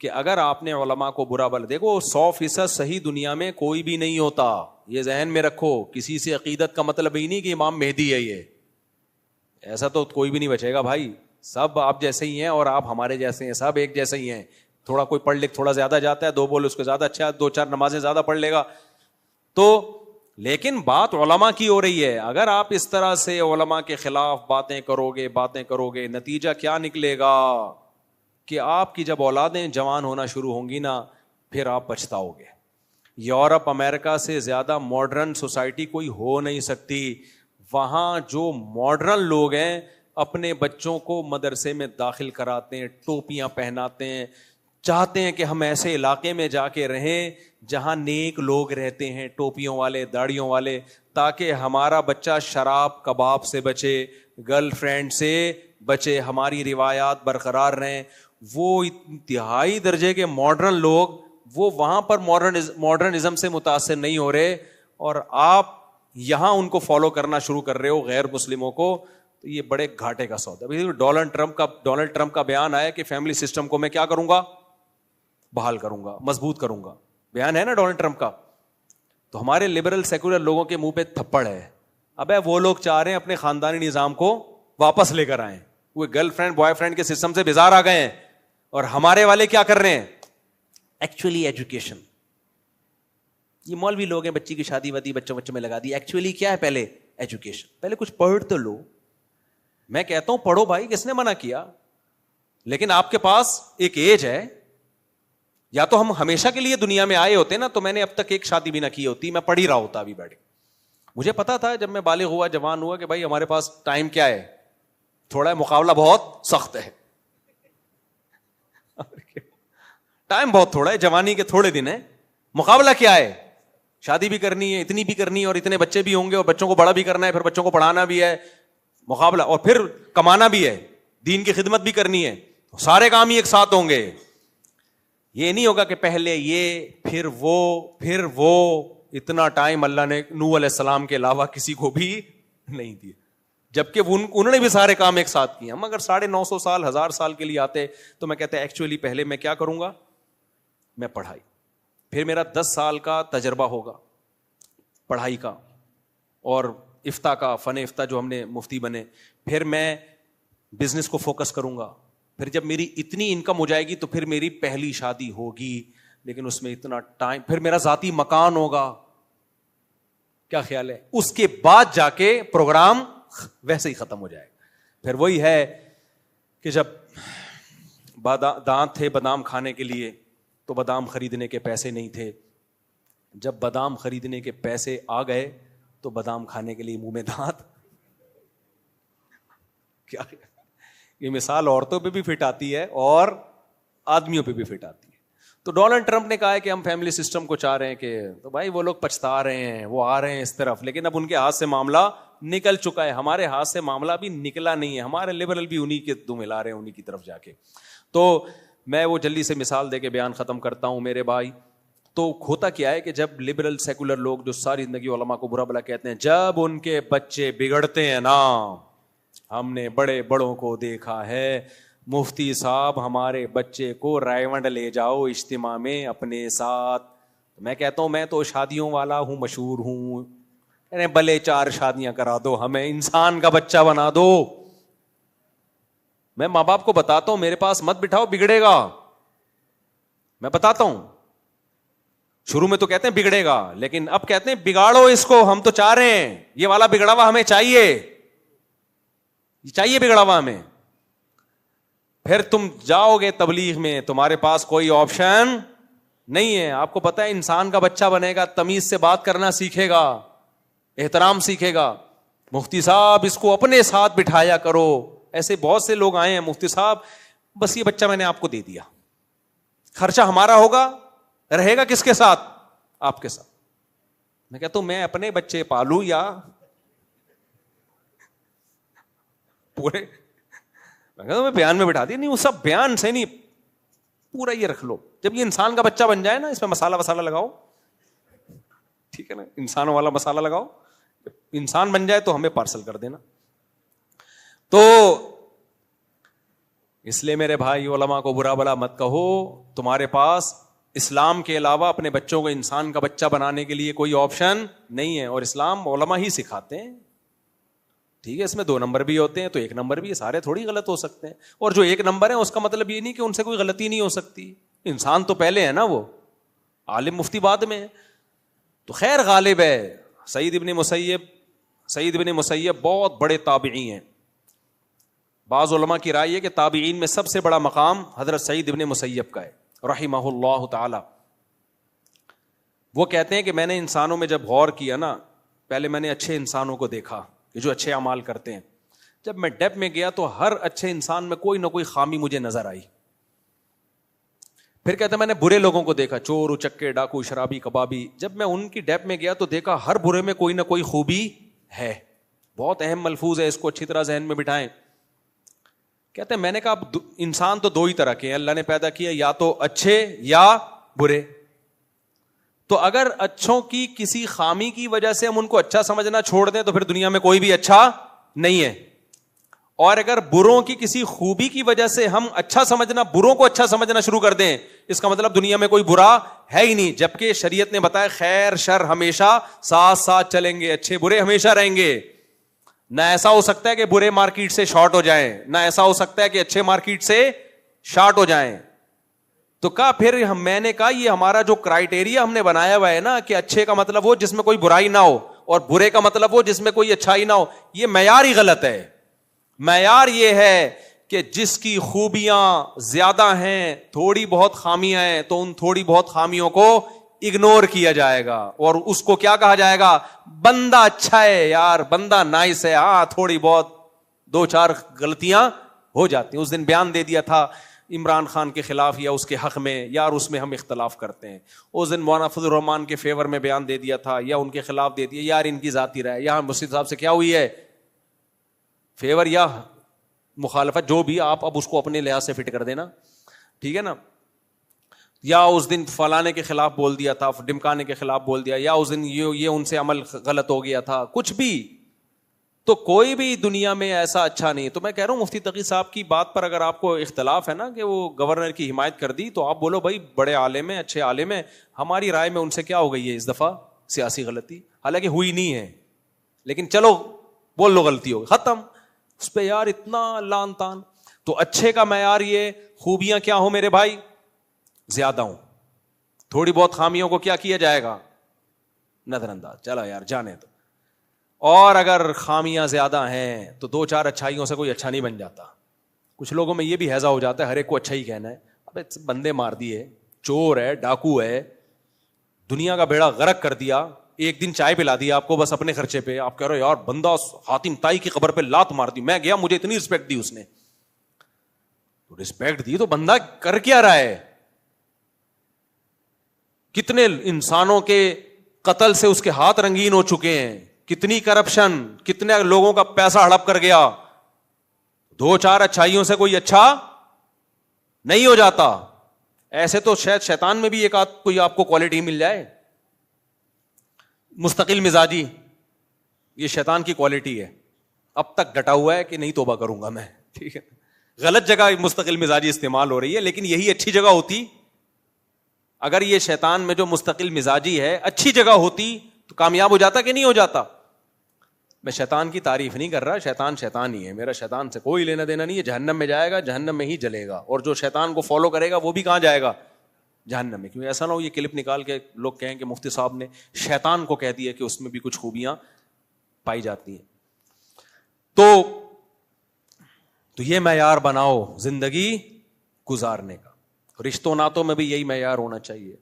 کہ اگر آپ نے علماء کو برا بل, دیکھو 100% صحیح دنیا میں کوئی بھی نہیں ہوتا, یہ ذہن میں رکھو. کسی سے عقیدت کا مطلب ہی نہیں کہ امام مہدی ہے, یہ ایسا تو کوئی بھی نہیں بچے گا بھائی. سب آپ جیسے ہی ہیں اور آپ ہمارے جیسے ہیں, سب ایک جیسے ہی ہیں. تھوڑا کوئی پڑھ لکھ تھوڑا زیادہ جاتا ہے, 2 بول اس کو زیادہ اچھا, 2-4 نمازیں زیادہ پڑھ لے گا تو. لیکن بات علماء کی ہو رہی ہے. اگر آپ اس طرح سے علماء کے خلاف باتیں کرو گے, نتیجہ کیا نکلے گا کہ آپ کی جب اولادیں جوان ہونا شروع ہوں گی نا, پھر آپ پچھتاؤ گے. یورپ امریکہ سے زیادہ ماڈرن سوسائٹی کوئی ہو نہیں سکتی. وہاں جو ماڈرن لوگ ہیں اپنے بچوں کو مدرسے میں داخل کراتے ہیں, ٹوپیاں پہناتے ہیں, چاہتے ہیں کہ ہم ایسے علاقے میں جا کے رہیں جہاں نیک لوگ رہتے ہیں, ٹوپیوں والے, داڑھیوں والے, تاکہ ہمارا بچہ شراب کباب سے بچے, گرل فرینڈ سے بچے, ہماری روایات برقرار رہیں. وہ انتہائی درجے کے ماڈرن لوگ وہ وہاں پر ماڈرنزم سے متاثر نہیں ہو رہے, اور آپ یہاں ان کو فالو کرنا شروع کر رہے ہو غیر مسلموں کو. تو یہ بڑے گھاٹے کا سودا. ابھی ڈونلڈ ٹرمپ کا بیان آیا کہ فیملی سسٹم کو میں کیا کروں گا, بحال کروں گا, مضبوط کروں گا. بیان ہے نا ڈونلڈ ٹرمپ کا. تو ہمارے لبرل سیکولر لوگوں کے منہ پہ تھپڑ ہے. ابے وہ لوگ چاہ رہے ہیں اپنے خاندانی نظام کو واپس لے کر آئیں, وہ گرل فرینڈ بوائے فرینڈ کے سسٹم سے بیزار آ گئے ہیں. اور ہمارے والے کیا کر رہے ہیں؟ Actually education. یہ مولوی لوگ ہیں, بچی کی شادی وادی بچوں میں لگا دی. ایکچولی کیا ہے؟ پہلے ایجوکیشن, پہلے کچھ پڑھ تو لو. میں کہتا ہوں پڑھو بھائی, کس نے منع کیا؟ لیکن آپ کے پاس ایک ایج ہے, یا تو ہم ہمیشہ کے لیے دنیا میں آئے ہوتے نا, تو میں نے اب تک ایک شادی بھی نہ کی ہوتی, میں پڑھ ہی رہا ہوتا ابھی بیٹھے. مجھے پتا تھا جب میں بالغ ہوا, جوان ہوا, کہ بھائی ہمارے پاس ٹائم کیا ہے, تھوڑا مقابلہ بہت سخت ہے. ٹائم بہت تھوڑا ہے, جوانی کے تھوڑے دن ہیں, مقابلہ کیا ہے؟ شادی بھی کرنی ہے, اتنی بھی کرنی ہے, اور اتنے بچے بھی ہوں گے, اور بچوں کو بڑا بھی کرنا ہے, پھر بچوں کو پڑھانا بھی ہے, مقابلہ, اور پھر کمانا بھی ہے, دین کی خدمت بھی کرنی ہے. سارے کام ہی ایک ساتھ ہوں گے. یہ نہیں ہوگا کہ پہلے یہ پھر وہ. اتنا ٹائم اللہ نے نوح علیہ السلام کے علاوہ کسی کو بھی نہیں دیا, جبکہ انہوں نے بھی سارے کام ایک ساتھ کیے. ہم اگر 950 سال 1000 سال کے لیے آتے تو میں کہتا ایکچولی پہلے میں کیا کروں گا, میں پڑھائی, پھر میرا 10 سال کا تجربہ ہوگا پڑھائی کا اور افتاء کا, فن افتاء جو ہم نے مفتی بنے, پھر میں بزنس کو فوکس کروں گا, پھر جب میری اتنی انکم ہو جائے گی تو پھر میری پہلی شادی ہوگی, لیکن اس میں اتنا ٹائم, پھر میرا ذاتی مکان ہوگا, کیا خیال ہے, اس کے بعد جا کے پروگرام ویسے ہی ختم ہو جائے گا. پھر وہی ہے کہ جب دانت تھے بادام کھانے کے لیے تو بادام خریدنے کے پیسے نہیں تھے, جب بادام خریدنے کے پیسے آ گئے تو بادام کھانے کے لیے منہ میں دانت. کیا یہ مثال عورتوں پہ بھی فٹ آتی ہے اور آدمیوں پہ بھی فٹ آتی ہے. تو ڈونلڈ ٹرمپ نے کہا ہے کہ ہم فیملی سسٹم کو چاہ رہے ہیں کہ, تو بھائی وہ لوگ پچھتا رہے ہیں, وہ آ رہے ہیں اس طرف, لیکن اب ان کے ہاتھ سے معاملہ نکل چکا ہے. ہمارے ہاتھ سے معاملہ بھی نکلا نہیں ہے, ہمارے لبرل بھی انہی کے دم ہلا رہے ہیں انہی کی طرف جا کے. تو میں وہ جلدی سے مثال دے کے بیان ختم کرتا ہوں میرے بھائی. تو ہوتا کیا ہے کہ جب لبرل سیکولر لوگ جو ساری زندگی علماء کو برا بلا کہتے ہیں, جب ان کے بچے بگڑتے ہیں نا, ہم نے بڑے بڑوں کو دیکھا ہے, مفتی صاحب ہمارے بچے کو رائے لے جاؤ اجتماع میں اپنے ساتھ. میں کہتا ہوں میں تو شادیوں والا ہوں, مشہور ہوں, بھلے 4 شادیاں کرا دو, ہمیں انسان کا بچہ بنا دو. میں ماں باپ کو بتاتا ہوں میرے پاس مت بٹھاؤ, بگڑے گا. میں بتاتا ہوں, شروع میں تو کہتے ہیں بگڑے گا, لیکن اب کہتے ہیں بگاڑو اس کو, ہم تو چاہ رہے ہیں یہ والا بگڑا ہوا ہمیں چاہیے, چاہیے بگڑا ہوا ہمیں. پھر تم جاؤ گے تبلیغ میں, تمہارے پاس کوئی آپشن نہیں ہے. آپ کو پتا ہے انسان کا بچہ بنے گا, تمیز سے بات کرنا سیکھے گا, احترام سیکھے گا. مفتی صاحب اس کو اپنے ساتھ بٹھایا کرو. ایسے بہت سے لوگ آئے ہیں, مفتی صاحب بس یہ بچہ میں نے آپ کو دے دیا, خرچہ ہمارا ہوگا, رہے گا کس کے ساتھ, آپ کے ساتھ. میں کہتا ہوں میں اپنے بچے پالوں یا پورے, میں بیان میں بٹھا دیا نہیں, وہ سب بیان سے نہیں, پورا یہ رکھ لو. جب یہ انسان کا بچہ بن جائے نا, اس میں مسالہ وسالہ لگاؤ, ٹھیک ہے نا, انسانوں والا مسالہ لگاؤ, انسان بن جائے تو ہمیں پارسل کر دینا. تو اس لیے میرے بھائی علماء کو برا بلا مت کہو, تمہارے پاس اسلام کے علاوہ اپنے بچوں کو انسان کا بچہ بنانے کے لیے کوئی آپشن نہیں ہے, اور اسلام علماء ہی سکھاتے ہیں. ٹھیک ہے, اس میں 2 نمبر بھی ہوتے ہیں تو 1 نمبر بھی, سارے تھوڑی غلط ہو سکتے ہیں. اور جو 1 نمبر ہے اس کا مطلب یہ نہیں کہ ان سے کوئی غلطی نہیں ہو سکتی. انسان تو پہلے ہے نا, وہ عالم مفتی بعد میں. تو خیر غالب ہے سعید ابن مسیب بہت بڑے تابعی ہیں. بعض علماء کی رائے ہے کہ تابعین میں سب سے بڑا مقام حضرت سعید ابن مسیب کا ہے رحمہ اللہ تعالی. وہ کہتے ہیں کہ میں نے انسانوں میں جب غور کیا نا, پہلے میں نے اچھے انسانوں کو دیکھا کہ جو اچھے اعمال کرتے ہیں. جب میں ڈیپ میں گیا تو ہر اچھے انسان میں کوئی نہ کوئی خامی مجھے نظر آئی. پھر کہتے ہیں میں نے برے لوگوں کو دیکھا, چور اچکے ڈاکو شرابی کبابی, جب میں ان کی ڈیپ میں گیا تو دیکھا ہر برے میں کوئی نہ کوئی خوبی ہے. بہت اہم ملفوظ ہے, اس کو اچھی طرح ذہن میں بٹھائیں. کہتے ہیں میں نے کہا انسان تو 2 ہی طرح کے ہیں, اللہ نے پیدا کیا, یا تو اچھے یا برے. تو اگر اچھوں کی کسی خامی کی وجہ سے ہم ان کو اچھا سمجھنا چھوڑ دیں تو پھر دنیا میں کوئی بھی اچھا نہیں ہے. اور اگر بروں کی کسی خوبی کی وجہ سے ہم اچھا سمجھنا, بروں کو اچھا سمجھنا شروع کر دیں, اس کا مطلب دنیا میں کوئی برا ہے ہی نہیں. جبکہ شریعت نے بتایا خیر شر ہمیشہ ساتھ ساتھ چلیں گے, اچھے برے ہمیشہ رہیں گے. نہ ایسا ہو سکتا ہے کہ برے مارکیٹ سے شارٹ ہو جائیں, نہ ایسا ہو سکتا ہے کہ اچھے مارکیٹ سے شارٹ ہو جائیں. تو کہا پھر میں نے کہا یہ ہمارا جو کرائٹیریا ہم نے بنایا ہوا ہے نا, کہ اچھے کا مطلب وہ جس میں کوئی برائی نہ ہو, اور برے کا مطلب وہ جس میں کوئی اچھائی نہ ہو, یہ معیار ہی غلط ہے. معیار یہ ہے کہ جس کی خوبیاں زیادہ ہیں, تھوڑی بہت خامیاں ہیں, تو ان تھوڑی بہت خامیوں کو اگنور کیا جائے گا, اور اس کو کیا کہا جائے گا, بندہ اچھا ہے یار, بندہ نائس ہے, ہاں تھوڑی بہت 2-4 غلطیاں ہو جاتی ہیں. اس دن بیان دے دیا تھا عمران خان کے خلاف یا اس کے حق میں, یار اس میں ہم اختلاف کرتے ہیں. اس دن مولانا فضل الرحمان کے فیور میں بیان دے دیا تھا یا ان کے خلاف دے دیا, یار ان کی ذاتی رائے. یہاں مفتی صاحب سے کیا ہوئی ہے, فیور یا مخالفت جو بھی, آپ اب اس کو اپنے لحاظ سے فٹ کر دینا, ٹھیک ہے نا. یا اس دن فلانے کے خلاف بول دیا تھا, ڈمکانے کے خلاف بول دیا, یا اس دن یہ ان سے عمل غلط ہو گیا تھا, کچھ بھی. تو کوئی بھی دنیا میں ایسا اچھا نہیں. تو میں کہہ رہا ہوں مفتی تقی صاحب کی بات پر اگر آپ کو اختلاف ہے نا کہ وہ گورنر کی حمایت کر دی, تو آپ بولو بھائی بڑے عالم ہیں, اچھے عالم ہیں, ہماری رائے میں ان سے کیا ہو گئی ہے اس دفعہ سیاسی غلطی, حالانکہ ہوئی نہیں ہے, لیکن چلو بول لو غلطی ہو, ختم. اس پہ یار اتنا لان تان. تو اچھے کا معیار یہ خوبیاں کیا ہو میرے بھائی, زیادہ ہوں. تھوڑی بہت خامیوں کو کیا کیا جائے گا؟ نظر انداز، چلو یار جانے دو. اور اگر خامیاں زیادہ ہیں تو 2-4 اچھائیوں سے کوئی اچھا نہیں بن جاتا. کچھ لوگوں میں یہ بھی ہیضہ ہو جاتا ہے ہر ایک کو اچھا ہی کہنا ہے. ابے بندے مار دیے، چور ہے، ڈاکو ہے، دنیا کا بیڑا غرق کر دیا، ایک دن چائے پلا دی آپ کو بس اپنے خرچے پہ، آپ کہہ رہے ہو یار بندہ حاتم طائی کی قبر پہ لات مار دی، میں گیا مجھے اتنی رسپیکٹ دی اس نے. تو رسپیکٹ دی تو بندہ کر کیا رہا ہے؟ کتنے انسانوں کے قتل سے اس کے ہاتھ رنگین ہو چکے ہیں، کتنی کرپشن، کتنے لوگوں کا پیسہ ہڑپ کر گیا. 2-4 اچھائیوں سے کوئی اچھا نہیں ہو جاتا. ایسے تو شاید شیطان میں بھی ایک آدھ کوئی آپ کو کوالٹی مل جائے. مستقل مزاجی یہ شیطان کی کوالٹی ہے. اب تک ڈٹا ہوا ہے کہ نہیں توبہ کروں گا میں. ٹھیک ہے، غلط جگہ مستقل مزاجی استعمال ہو رہی ہے، لیکن یہی اچھی جگہ ہوتی. اگر یہ شیطان میں جو مستقل مزاجی ہے اچھی جگہ ہوتی تو کامیاب ہو جاتا کہ نہیں ہو جاتا. میں شیطان کی تعریف نہیں کر رہا، شیطان شیطان ہی ہے، میرا شیطان سے کوئی لینا دینا نہیں ہے. جہنم میں جائے گا، جہنم میں ہی جلے گا، اور جو شیطان کو فالو کرے گا وہ بھی کہاں جائے گا؟ جہنم میں. کیونکہ ایسا نہ ہو یہ کلپ نکال کے لوگ کہیں کہ مفتی صاحب نے شیطان کو کہہ دیا کہ اس میں بھی کچھ خوبیاں پائی جاتی ہیں. تو یہ معیار بناؤ زندگی گزارنے کا. رشتوں ناتوں میں بھی یہی معیار ہونا چاہیے.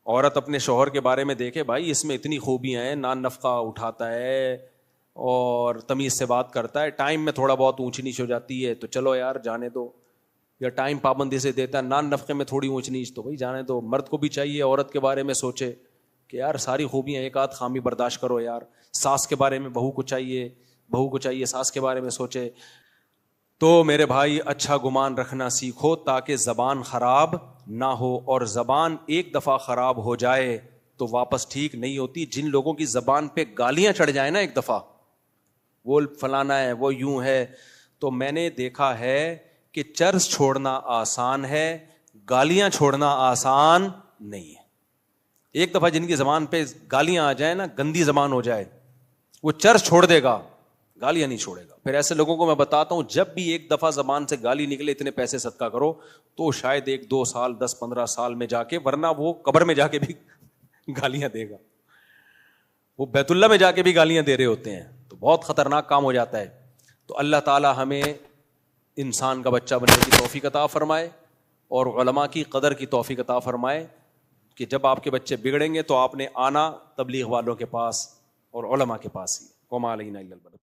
عورت اپنے شوہر کے بارے میں دیکھے بھائی اس میں اتنی خوبیاں ہیں، نان نفقہ اٹھاتا ہے اور تمیز سے بات کرتا ہے، ٹائم میں تھوڑا بہت اونچ نیچ ہو جاتی ہے تو چلو یار جانے دو، یا ٹائم پابندی سے دیتا ہے، نان نفقے میں تھوڑی اونچ نیچ تو بھائی جانے دو. مرد کو بھی چاہیے عورت کے بارے میں سوچے کہ یار ساری خوبیاں، ایک آدھ خامی برداشت کرو یار. ساس کے بارے میں بہو کو چاہیے ساس کے بارے میں سوچے. تو میرے بھائی اچھا گمان رکھنا سیکھو تاکہ زبان خراب نہ ہو، اور زبان ایک دفعہ خراب ہو جائے تو واپس ٹھیک نہیں ہوتی. جن لوگوں کی زبان پہ گالیاں چڑھ جائیں نا ایک دفعہ، وہ فلانا ہے، وہ یوں ہے، تو میں نے دیکھا ہے کہ چرس چھوڑنا آسان ہے، گالیاں چھوڑنا آسان نہیں ہے. ایک دفعہ جن کی زبان پہ گالیاں آ جائیں نا، گندی زبان ہو جائے، وہ چرس چھوڑ دے گا، گالیاں نہیں چھوڑے گا. پھر ایسے لوگوں کو میں بتاتا ہوں جب بھی ایک دفعہ زبان سے گالی نکلے اتنے پیسے صدقہ کرو تو شاید 1-2 سال 10-15 سال میں جا کے، ورنہ وہ قبر میں جا کے بھی گالیاں دے گا، وہ بیت اللہ میں جا کے بھی گالیاں دے رہے ہوتے ہیں. تو بہت خطرناک کام ہو جاتا ہے. تو اللہ تعالی ہمیں انسان کا بچہ بننے کی توفیق عطا فرمائے اور علماء کی قدر کی توفیق عطا فرمائے کہ جب آپ کے بچے بگڑیں گے تو آپ نے آنا تبلیغ والوں کے پاس اور علماء کے پاس ہی. وما علینا الا البلاغ.